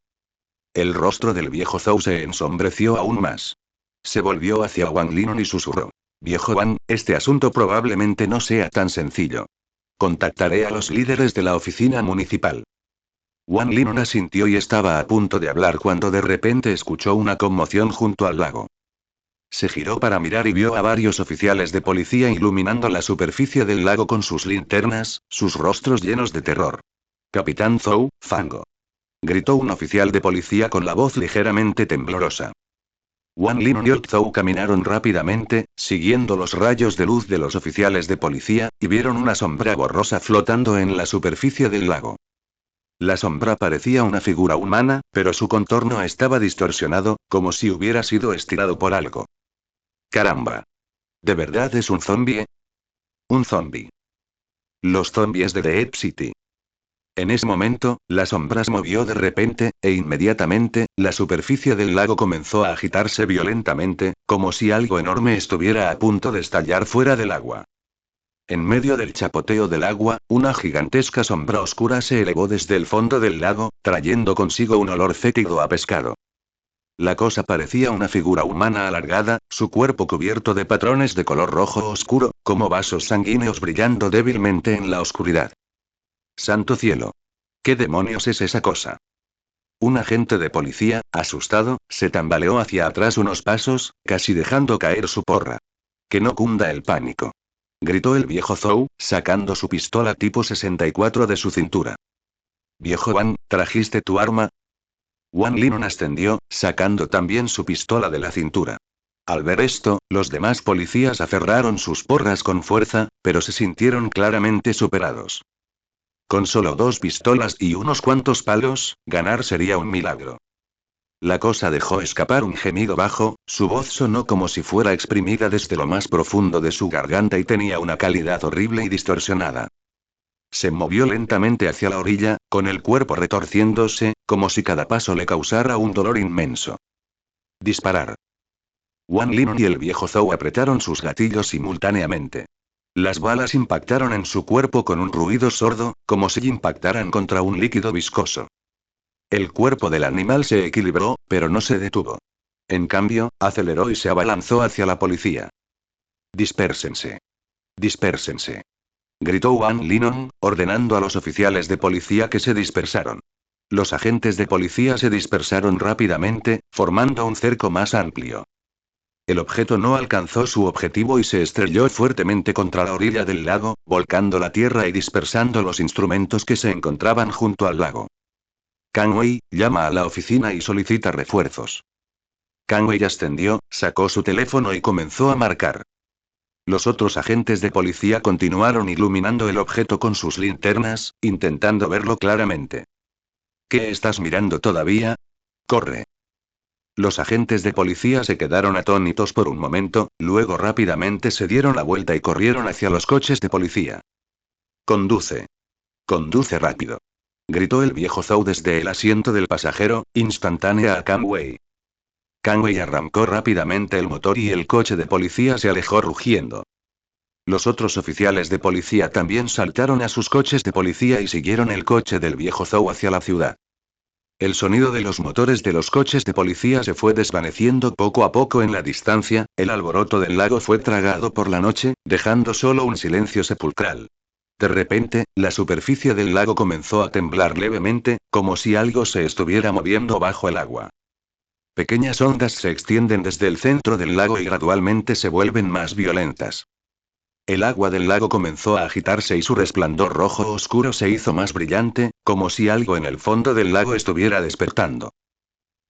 El rostro del viejo Zhou se ensombreció aún más. Se volvió hacia Wang Linon y susurró. Viejo Wang, este asunto probablemente no sea tan sencillo. Contactaré a los líderes de la oficina municipal. Wang Linon asintió y estaba a punto de hablar cuando de repente escuchó una conmoción junto al lago. Se giró para mirar y vio a varios oficiales de policía iluminando la superficie del lago con sus linternas, sus rostros llenos de terror. Capitán Zhou, fango. Gritó un oficial de policía con la voz ligeramente temblorosa. Wang Linon y Zhou caminaron rápidamente, siguiendo los rayos de luz de los oficiales de policía, y vieron una sombra borrosa flotando en la superficie del lago. La sombra parecía una figura humana, pero su contorno estaba distorsionado, como si hubiera sido estirado por algo. Caramba. ¿De verdad es un zombie? Un zombie. Los zombies de Deep City. En ese momento, la sombra se movió de repente, e inmediatamente, la superficie del lago comenzó a agitarse violentamente, como si algo enorme estuviera a punto de estallar fuera del agua. En medio del chapoteo del agua, una gigantesca sombra oscura se elevó desde el fondo del lago, trayendo consigo un olor fétido a pescado. La cosa parecía una figura humana alargada, su cuerpo cubierto de patrones de color rojo oscuro, como vasos sanguíneos brillando débilmente en la oscuridad. ¡Santo cielo! ¿Qué demonios es esa cosa? Un agente de policía, asustado, se tambaleó hacia atrás unos pasos, casi dejando caer su porra. Que no cunda el pánico. Gritó el viejo Zhou, sacando su pistola tipo 64 de su cintura. Viejo Wang, ¿trajiste tu arma? Wang Linon ascendió, sacando también su pistola de la cintura. Al ver esto, los demás policías aferraron sus porras con fuerza, pero se sintieron claramente superados. Con solo 2 pistolas y unos cuantos palos, ganar sería un milagro. La cosa dejó escapar un gemido bajo, su voz sonó como si fuera exprimida desde lo más profundo de su garganta y tenía una calidad horrible y distorsionada. Se movió lentamente hacia la orilla, con el cuerpo retorciéndose, como si cada paso le causara un dolor inmenso. Disparar. Wang Linon y el viejo Zhou apretaron sus gatillos simultáneamente. Las balas impactaron en su cuerpo con un ruido sordo, como si impactaran contra un líquido viscoso. El cuerpo del animal se equilibró, pero no se detuvo. En cambio, aceleró y se abalanzó hacia la policía. Dispérsense. Dispérsense. Gritó Wang Linon, ordenando a los oficiales de policía que se dispersaron. Los agentes de policía se dispersaron rápidamente, formando un cerco más amplio. El objeto no alcanzó su objetivo y se estrelló fuertemente contra la orilla del lago, volcando la tierra y dispersando los instrumentos que se encontraban junto al lago. Kanwei, llama a la oficina y solicita refuerzos. Kanwei ascendió, sacó su teléfono y comenzó a marcar. Los otros agentes de policía continuaron iluminando el objeto con sus linternas, intentando verlo claramente. ¿Qué estás mirando todavía? Corre. Los agentes de policía se quedaron atónitos por un momento, luego rápidamente se dieron la vuelta y corrieron hacia los coches de policía. Conduce. Conduce rápido. Gritó el viejo Zhou desde el asiento del pasajero, instantánea a Kanwei. Kanwei arrancó rápidamente el motor y el coche de policía se alejó rugiendo. Los otros oficiales de policía también saltaron a sus coches de policía y siguieron el coche del viejo Zhou hacia la ciudad. El sonido de los motores de los coches de policía se fue desvaneciendo poco a poco en la distancia, el alboroto del lago fue tragado por la noche, dejando solo un silencio sepulcral. De repente, la superficie del lago comenzó a temblar levemente, como si algo se estuviera moviendo bajo el agua. Pequeñas ondas se extienden desde el centro del lago y gradualmente se vuelven más violentas. El agua del lago comenzó a agitarse y su resplandor rojo oscuro se hizo más brillante, como si algo en el fondo del lago estuviera despertando.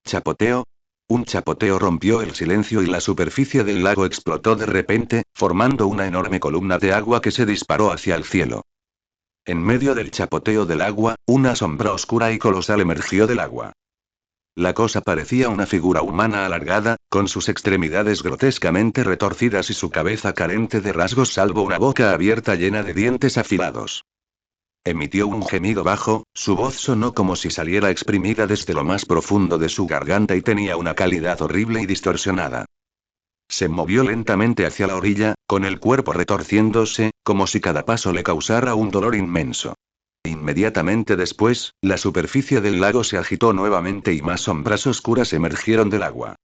¿Chapoteo? Un chapoteo rompió el silencio y la superficie del lago explotó de repente, formando una enorme columna de agua que se disparó hacia el cielo. En medio del chapoteo del agua, una sombra oscura y colosal emergió del agua. La cosa parecía una figura humana alargada, con sus extremidades grotescamente retorcidas y su cabeza carente de rasgos salvo una boca abierta llena de dientes afilados. Emitió un gemido bajo, su voz sonó como si saliera exprimida desde lo más profundo de su garganta y tenía una calidad horrible y distorsionada. Se movió lentamente hacia la orilla, con el cuerpo retorciéndose, como si cada paso le causara un dolor inmenso. Inmediatamente después, la superficie del lago se agitó nuevamente y más sombras oscuras emergieron del agua.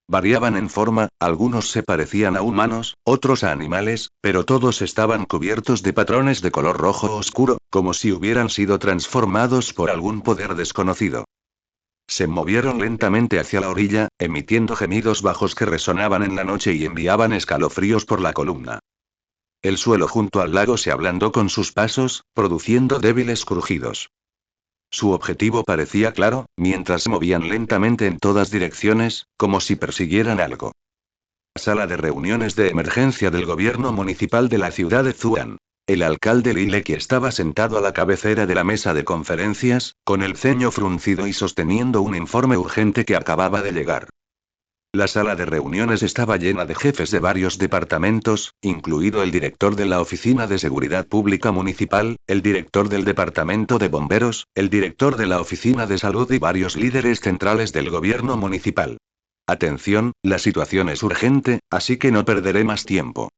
Variaban en forma, algunos se parecían a humanos, otros a animales, pero todos estaban cubiertos de patrones de color rojo oscuro, como si hubieran sido transformados por algún poder desconocido. Se movieron lentamente hacia la orilla, emitiendo gemidos bajos que resonaban en la noche y enviaban escalofríos por la columna. El suelo junto al lago se ablandó con sus pasos, produciendo débiles crujidos. Su objetivo parecía claro, mientras se movían lentamente en todas direcciones, como si persiguieran algo. Sala de reuniones de emergencia del gobierno municipal de la ciudad de Zhuan. El alcalde Li Leki estaba sentado a la cabecera de la mesa de conferencias, con el ceño fruncido y sosteniendo un informe urgente que acababa de llegar. La sala de reuniones estaba llena de jefes de varios departamentos, incluido el director de la Oficina de Seguridad Pública Municipal, el director del Departamento de Bomberos, el director de la Oficina de Salud y varios líderes centrales del gobierno municipal. Atención, la situación es urgente, así que no perderé más tiempo.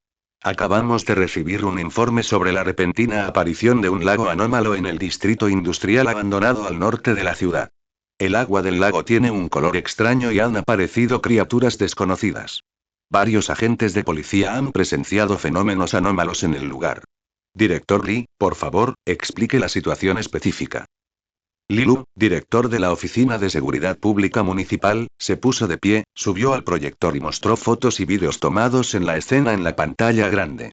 Acabamos de recibir un informe sobre la repentina aparición de un lago anómalo en el distrito industrial abandonado al norte de la ciudad. El agua del lago tiene un color extraño y han aparecido criaturas desconocidas. Varios agentes de policía han presenciado fenómenos anómalos en el lugar. Director Lee, por favor, explique la situación específica. Lilu, director de la Oficina de Seguridad Pública Municipal, se puso de pie, subió al proyector y mostró fotos y vídeos tomados en la escena en la pantalla grande.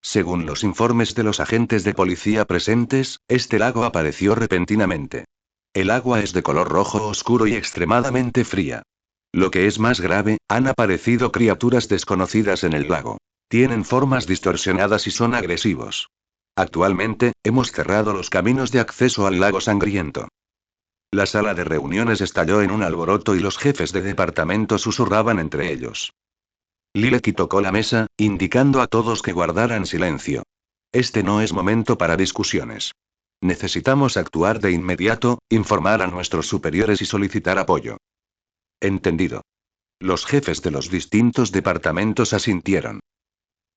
Según los informes de los agentes de policía presentes, este lago apareció repentinamente. El agua es de color rojo oscuro y extremadamente fría. Lo que es más grave, han aparecido criaturas desconocidas en el lago. Tienen formas distorsionadas y son agresivos. Actualmente, hemos cerrado los caminos de acceso al lago sangriento. La sala de reuniones estalló en un alboroto y los jefes de departamento susurraban entre ellos. Lileki tocó la mesa, indicando a todos que guardaran silencio. Este no es momento para discusiones. Necesitamos actuar de inmediato, informar a nuestros superiores y solicitar apoyo. Entendido. Los jefes de los distintos departamentos asintieron.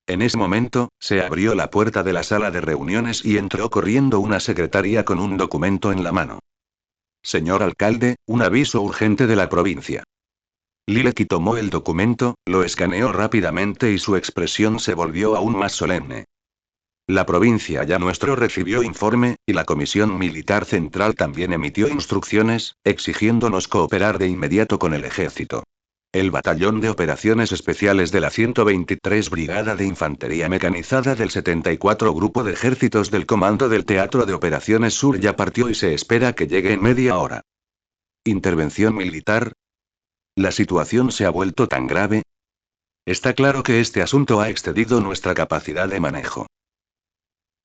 En ese momento, se abrió la puerta de la sala de reuniones y entró corriendo una secretaria con un documento en la mano. Señor alcalde, un aviso urgente de la provincia. Lileki tomó el documento, lo escaneó rápidamente y su expresión se volvió aún más solemne. La provincia ya nuestro recibió informe, y la Comisión Militar Central también emitió instrucciones, exigiéndonos cooperar de inmediato con el ejército. El Batallón de Operaciones Especiales de la 123 Brigada de Infantería Mecanizada del 74 Grupo de Ejércitos del Comando del Teatro de Operaciones Sur ya partió y se espera que llegue en media hora. ¿Intervención militar? ¿La situación se ha vuelto tan grave? Está claro que este asunto ha excedido nuestra capacidad de manejo.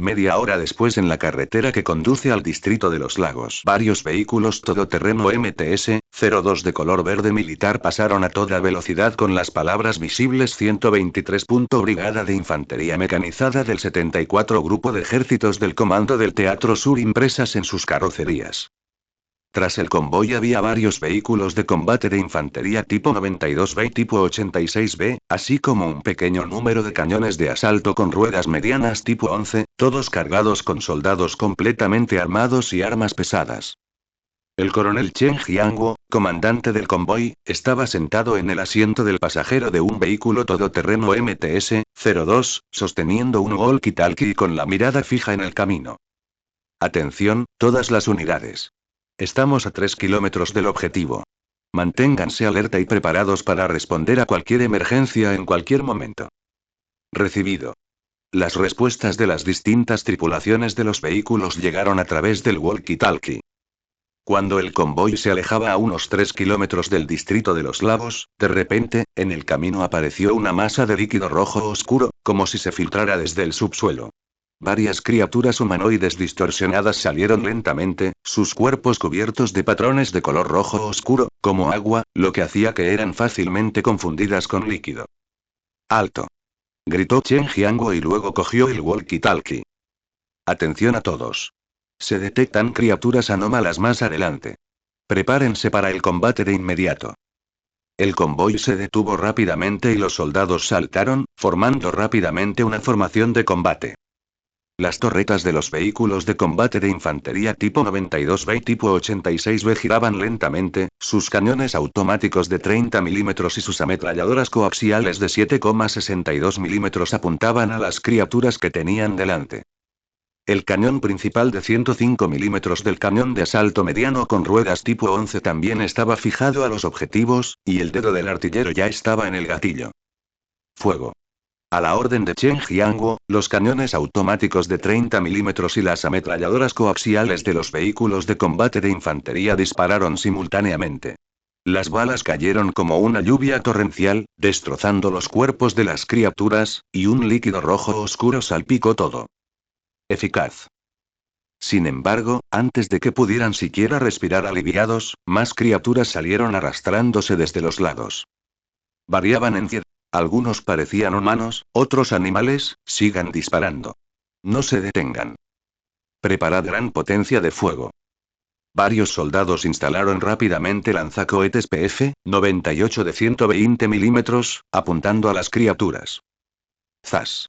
Media hora después, en la carretera que conduce al distrito de Los Lagos, varios vehículos todoterreno MTS-02 de color verde militar pasaron a toda velocidad con las palabras visibles 123. Brigada de Infantería Mecanizada del 74 Grupo de Ejércitos del Comando del Teatro Sur impresas en sus carrocerías. Tras el convoy había varios vehículos de combate de infantería tipo 92B y tipo 86B, así como un pequeño número de cañones de asalto con ruedas medianas tipo 11, todos cargados con soldados completamente armados y armas pesadas. El coronel Chen Jianguo, comandante del convoy, estaba sentado en el asiento del pasajero de un vehículo todoterreno MTS-02, sosteniendo un walkie-talkie y con la mirada fija en el camino. Atención, todas las unidades. Estamos a 3 kilómetros del objetivo. Manténganse alerta y preparados para responder a cualquier emergencia en cualquier momento. Recibido. Las respuestas de las distintas tripulaciones de los vehículos llegaron a través del walkie-talkie. Cuando el convoy se alejaba a unos 3 kilómetros del distrito de Los Lagos, de repente, en el camino apareció una masa de líquido rojo oscuro, como si se filtrara desde el subsuelo. Varias criaturas humanoides distorsionadas salieron lentamente, sus cuerpos cubiertos de patrones de color rojo oscuro, como agua, lo que hacía que eran fácilmente confundidas con líquido. ¡Alto! Gritó Chen Jianguo y luego cogió el walkie-talkie. Atención a todos. Se detectan criaturas anómalas más adelante. Prepárense para el combate de inmediato. El convoy se detuvo rápidamente y los soldados saltaron, formando rápidamente una formación de combate. Las torretas de los vehículos de combate de infantería tipo 92B y tipo 86B giraban lentamente, sus cañones automáticos de 30 milímetros y sus ametralladoras coaxiales de 7,62 milímetros apuntaban a las criaturas que tenían delante. El cañón principal de 105 milímetros del cañón de asalto mediano con ruedas tipo 11 también estaba fijado a los objetivos, y el dedo del artillero ya estaba en el gatillo. Fuego. A la orden de Chen Jianguo, los cañones automáticos de 30 milímetros y las ametralladoras coaxiales de los vehículos de combate de infantería dispararon simultáneamente. Las balas cayeron como una lluvia torrencial, destrozando los cuerpos de las criaturas, y un líquido rojo oscuro salpicó todo. Eficaz. Sin embargo, antes de que pudieran siquiera respirar aliviados, más criaturas salieron arrastrándose desde los lados. Variaban en cierto. Algunos parecían humanos, otros animales. Sigan disparando. No se detengan. Preparad gran potencia de fuego. Varios soldados instalaron rápidamente lanzacohetes PF-98 de 120 milímetros, apuntando a las criaturas. ¡Zas!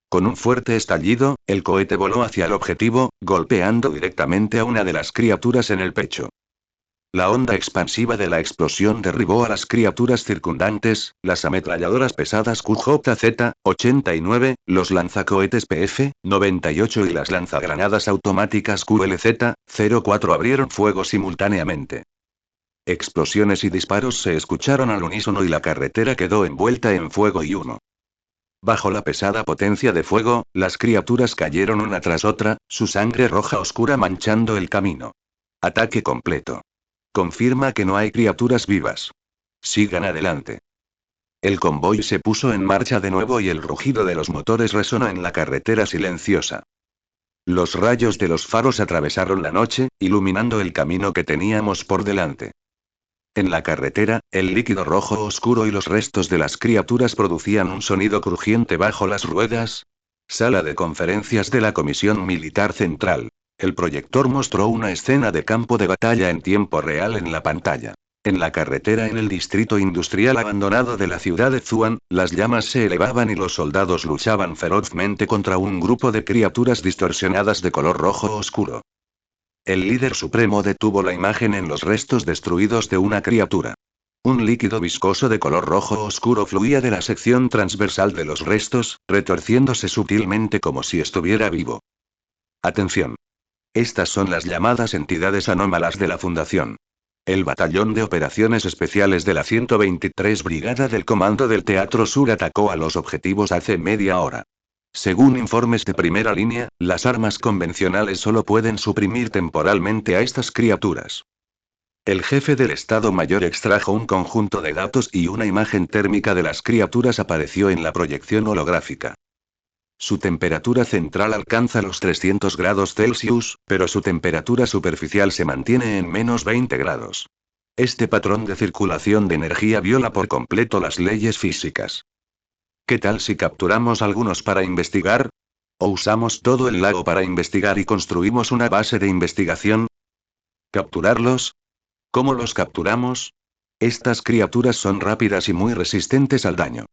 Con un fuerte estallido, el cohete voló hacia el objetivo, golpeando directamente a una de las criaturas en el pecho. La onda expansiva de la explosión derribó a las criaturas circundantes, las ametralladoras pesadas QJZ-89, los lanzacohetes PF-98 y las lanzagranadas automáticas QLZ-04 abrieron fuego simultáneamente. Explosiones y disparos se escucharon al unísono y la carretera quedó envuelta en fuego y humo. Bajo la pesada potencia de fuego, las criaturas cayeron una tras otra, su sangre roja oscura manchando el camino. Ataque completo. Confirma que no hay criaturas vivas. Sigan adelante. El convoy se puso en marcha de nuevo y el rugido de los motores resonó en la carretera silenciosa. Los rayos de los faros atravesaron la noche, iluminando el camino que teníamos por delante. En la carretera, el líquido rojo oscuro y los restos de las criaturas producían un sonido crujiente bajo las ruedas. Sala de conferencias de la Comisión Militar Central. El proyector mostró una escena de campo de batalla en tiempo real en la pantalla. En la carretera en el distrito industrial abandonado de la ciudad de Zhuan, las llamas se elevaban y los soldados luchaban ferozmente contra un grupo de criaturas distorsionadas de color rojo oscuro. El líder supremo detuvo la imagen en los restos destruidos de una criatura. Un líquido viscoso de color rojo oscuro fluía de la sección transversal de los restos, retorciéndose sutilmente como si estuviera vivo. Atención. Estas son las llamadas entidades anómalas de la Fundación. El Batallón de Operaciones Especiales de la 123 Brigada del Comando del Teatro Sur atacó a los objetivos hace media hora. Según informes de primera línea, las armas convencionales solo pueden suprimir temporalmente a estas criaturas. El jefe del Estado Mayor extrajo un conjunto de datos y una imagen térmica de las criaturas apareció en la proyección holográfica. Su temperatura central alcanza los 300 grados Celsius, pero su temperatura superficial se mantiene en menos 20 grados. Este patrón de circulación de energía viola por completo las leyes físicas. ¿Qué tal si capturamos algunos para investigar? ¿O usamos todo el lago para investigar y construimos una base de investigación? ¿Capturarlos? ¿Cómo los capturamos? Estas criaturas son rápidas y muy resistentes al daño.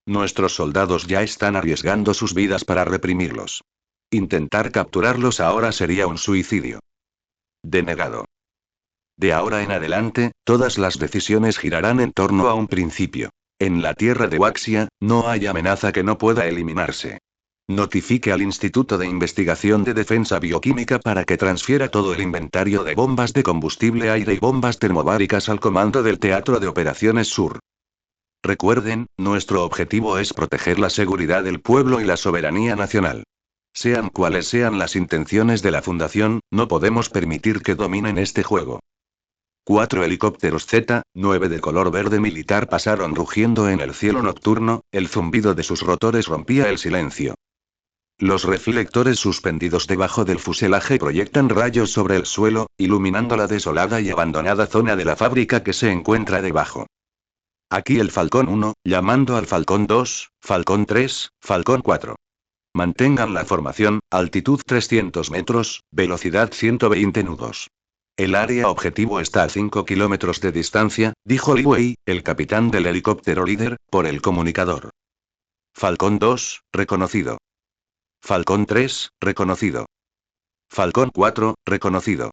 Nuestros soldados ya están arriesgando sus vidas para reprimirlos. Intentar capturarlos ahora sería un suicidio. Denegado. De ahora en adelante, todas las decisiones girarán en torno a un principio. En la tierra de Waxia, no hay amenaza que no pueda eliminarse. Notifique al Instituto de Investigación de Defensa Bioquímica para que transfiera todo el inventario de bombas de combustible aire y bombas termobáricas al comando del Teatro de Operaciones Sur. Recuerden, nuestro objetivo es proteger la seguridad del pueblo y la soberanía nacional. Sean cuales sean las intenciones de la Fundación, no podemos permitir que dominen este juego. 4 helicópteros Z-9 de color verde militar pasaron rugiendo en el cielo nocturno, el zumbido de sus rotores rompía el silencio. Los reflectores suspendidos debajo del fuselaje proyectan rayos sobre el suelo, iluminando la desolada y abandonada zona de la fábrica que se encuentra debajo. Aquí el Falcón 1, llamando al Falcón 2, Falcón 3, Falcón 4. Mantengan la formación, altitud 300 metros, velocidad 120 nudos. El área objetivo está a 5 kilómetros de distancia, dijo Li Wei, el capitán del helicóptero líder, por el comunicador. Falcón 2, reconocido. Falcón 3, reconocido. Falcón 4, reconocido.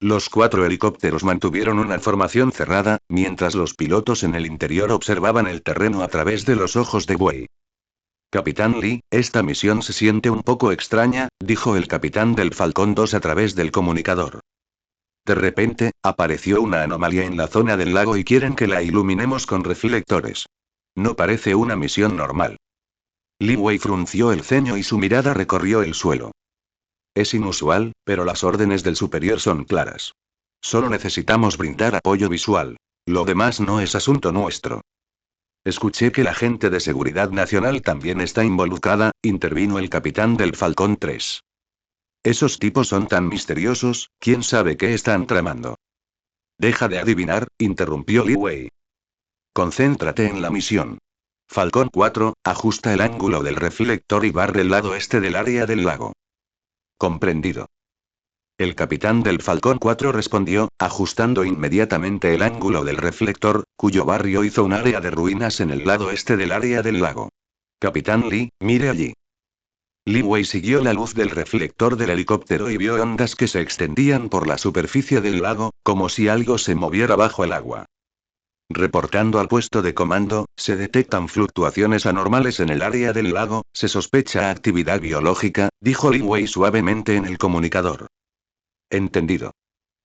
Los 4 helicópteros mantuvieron una formación cerrada, mientras los pilotos en el interior observaban el terreno a través de los ojos de Wei. Capitán Lee, esta misión se siente un poco extraña, dijo el capitán del Falcón 2 a través del comunicador. De repente, apareció una anomalía en la zona del lago y quieren que la iluminemos con reflectores. No parece una misión normal. Li Wei frunció el ceño y su mirada recorrió el suelo. Es inusual, pero las órdenes del superior son claras. Solo necesitamos brindar apoyo visual. Lo demás no es asunto nuestro. Escuché que la gente de Seguridad Nacional también está involucrada, intervino el capitán del Falcón 3. Esos tipos son tan misteriosos, ¿quién sabe qué están tramando? Deja de adivinar, interrumpió Li Wei. Concéntrate en la misión. Falcón 4, ajusta el ángulo del reflector y barre el lado este del área del lago. Comprendido. El capitán del Falcón 4 respondió, ajustando inmediatamente el ángulo del reflector, cuyo barrio hizo un área de ruinas en el lado este del área del lago. Capitán Lee, mire allí. Li Wei siguió la luz del reflector del helicóptero y vio ondas que se extendían por la superficie del lago, como si algo se moviera bajo el agua. Reportando al puesto de comando, se detectan fluctuaciones anormales en el área del lago, se sospecha actividad biológica, dijo Li Wei suavemente en el comunicador. Entendido.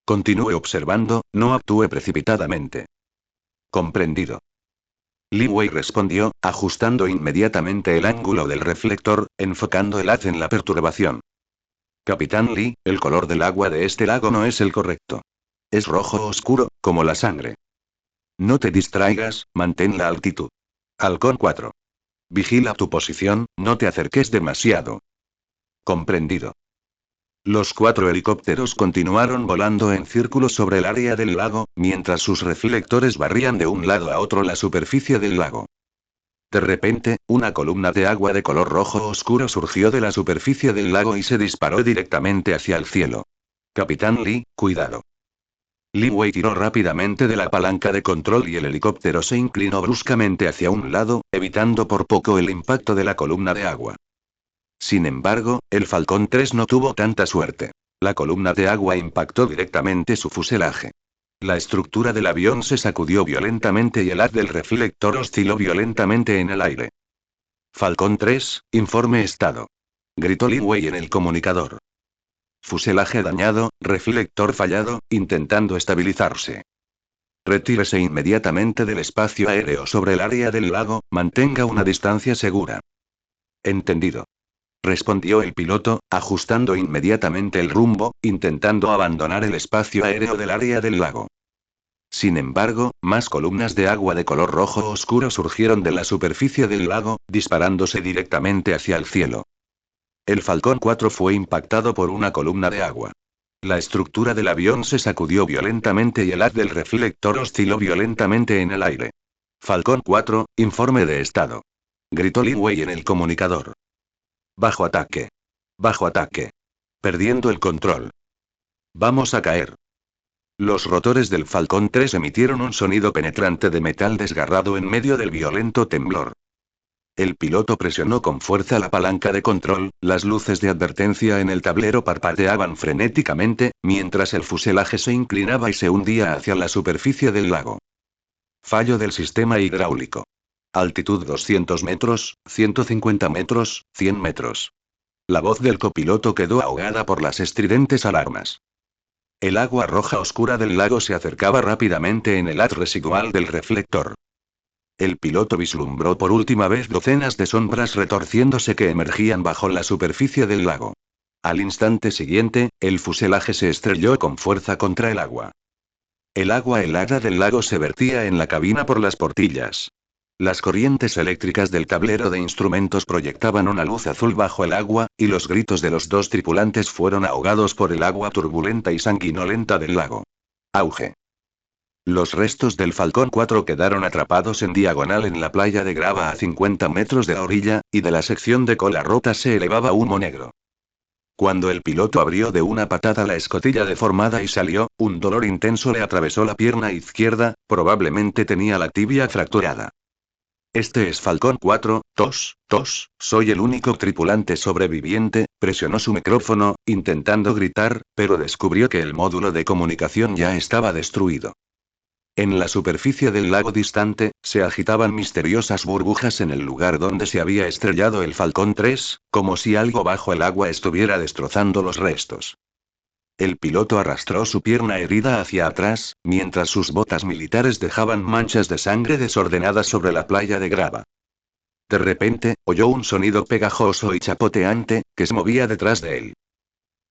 Continúe observando, no actúe precipitadamente. Comprendido. Li Wei respondió, ajustando inmediatamente el ángulo del reflector, enfocando el haz en la perturbación. Capitán Lee, el color del agua de este lago no es el correcto. Es rojo oscuro, como la sangre. No te distraigas, mantén la altitud. Halcón 4. Vigila tu posición, no te acerques demasiado. Comprendido. Los 4 helicópteros continuaron volando en círculos sobre el área del lago, mientras sus reflectores barrían de un lado a otro la superficie del lago. De repente, una columna de agua de color rojo oscuro surgió de la superficie del lago y se disparó directamente hacia el cielo. Capitán Lee, cuidado. Li Wei tiró rápidamente de la palanca de control y el helicóptero se inclinó bruscamente hacia un lado, evitando por poco el impacto de la columna de agua. Sin embargo, el Falcón 3 no tuvo tanta suerte. La columna de agua impactó directamente su fuselaje. La estructura del avión se sacudió violentamente y el haz del reflector osciló violentamente en el aire. Falcón 3, informe estado. Gritó Li Wei en el comunicador. Fuselaje dañado, reflector fallado, intentando estabilizarse. Retírese inmediatamente del espacio aéreo sobre el área del lago, mantenga una distancia segura. Entendido. Respondió el piloto, ajustando inmediatamente el rumbo, intentando abandonar el espacio aéreo del área del lago. Sin embargo, más columnas de agua de color rojo oscuro surgieron de la superficie del lago, disparándose directamente hacia el cielo. El Falcón 4 fue impactado por una columna de agua. La estructura del avión se sacudió violentamente y el haz del reflector osciló violentamente en el aire. Falcón 4, informe de estado. Gritó Lin Wei en el comunicador. Bajo ataque. Bajo ataque. Perdiendo el control. Vamos a caer. Los rotores del Falcón 3 emitieron un sonido penetrante de metal desgarrado en medio del violento temblor. El piloto presionó con fuerza la palanca de control, las luces de advertencia en el tablero parpadeaban frenéticamente, mientras el fuselaje se inclinaba y se hundía hacia la superficie del lago. Fallo del sistema hidráulico. Altitud 200 metros, 150 metros, 100 metros. La voz del copiloto quedó ahogada por las estridentes alarmas. El agua roja oscura del lago se acercaba rápidamente en el haz residual del reflector. El piloto vislumbró por última vez docenas de sombras retorciéndose que emergían bajo la superficie del lago. Al instante siguiente, el fuselaje se estrelló con fuerza contra el agua. El agua helada del lago se vertía en la cabina por las portillas. Las corrientes eléctricas del tablero de instrumentos proyectaban una luz azul bajo el agua, y los gritos de los dos tripulantes fueron ahogados por el agua turbulenta y sanguinolenta del lago. Auge. Los restos del Falcón 4 quedaron atrapados en diagonal en la playa de grava a 50 metros de la orilla, y de la sección de cola rota se elevaba humo negro. Cuando el piloto abrió de una patada la escotilla deformada y salió, un dolor intenso le atravesó la pierna izquierda, probablemente tenía la tibia fracturada. Este es Falcón 4, soy el único tripulante sobreviviente, presionó su micrófono, intentando gritar, pero descubrió que el módulo de comunicación ya estaba destruido. En la superficie del lago distante, se agitaban misteriosas burbujas en el lugar donde se había estrellado el Falcón 3, como si algo bajo el agua estuviera destrozando los restos. El piloto arrastró su pierna herida hacia atrás, mientras sus botas militares dejaban manchas de sangre desordenadas sobre la playa de grava. De repente, oyó un sonido pegajoso y chapoteante, que se movía detrás de él.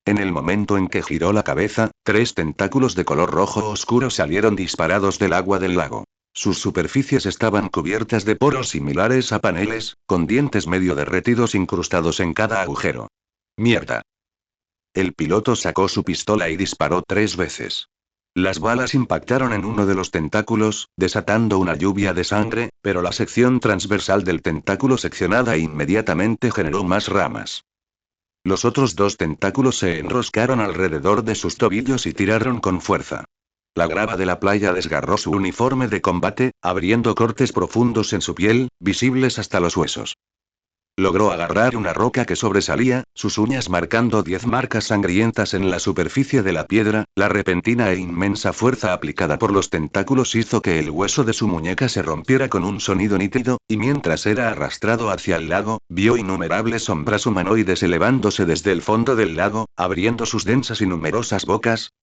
En el momento en que giró la cabeza, 3 tentáculos de color rojo oscuro salieron disparados del agua del lago. Sus superficies estaban cubiertas de poros similares a paneles, con dientes medio derretidos incrustados en cada agujero. ¡Mierda! El piloto sacó su pistola y disparó 3 veces. Las balas impactaron en uno de los tentáculos, desatando una lluvia de sangre, pero la sección transversal del tentáculo seccionada inmediatamente generó más ramas. Los otros 2 tentáculos se enroscaron alrededor de sus tobillos y tiraron con fuerza. La grava de la playa desgarró su uniforme de combate, abriendo cortes profundos en su piel, visibles hasta los huesos. Logró agarrar una roca que sobresalía, sus uñas marcando 10 marcas sangrientas en la superficie de la piedra. La repentina e inmensa fuerza aplicada por los tentáculos hizo que el hueso de su muñeca se rompiera con un sonido nítido, y mientras era arrastrado hacia el lago, vio innumerables sombras humanoides elevándose desde el fondo del lago, abriendo sus densas y numerosas bocas,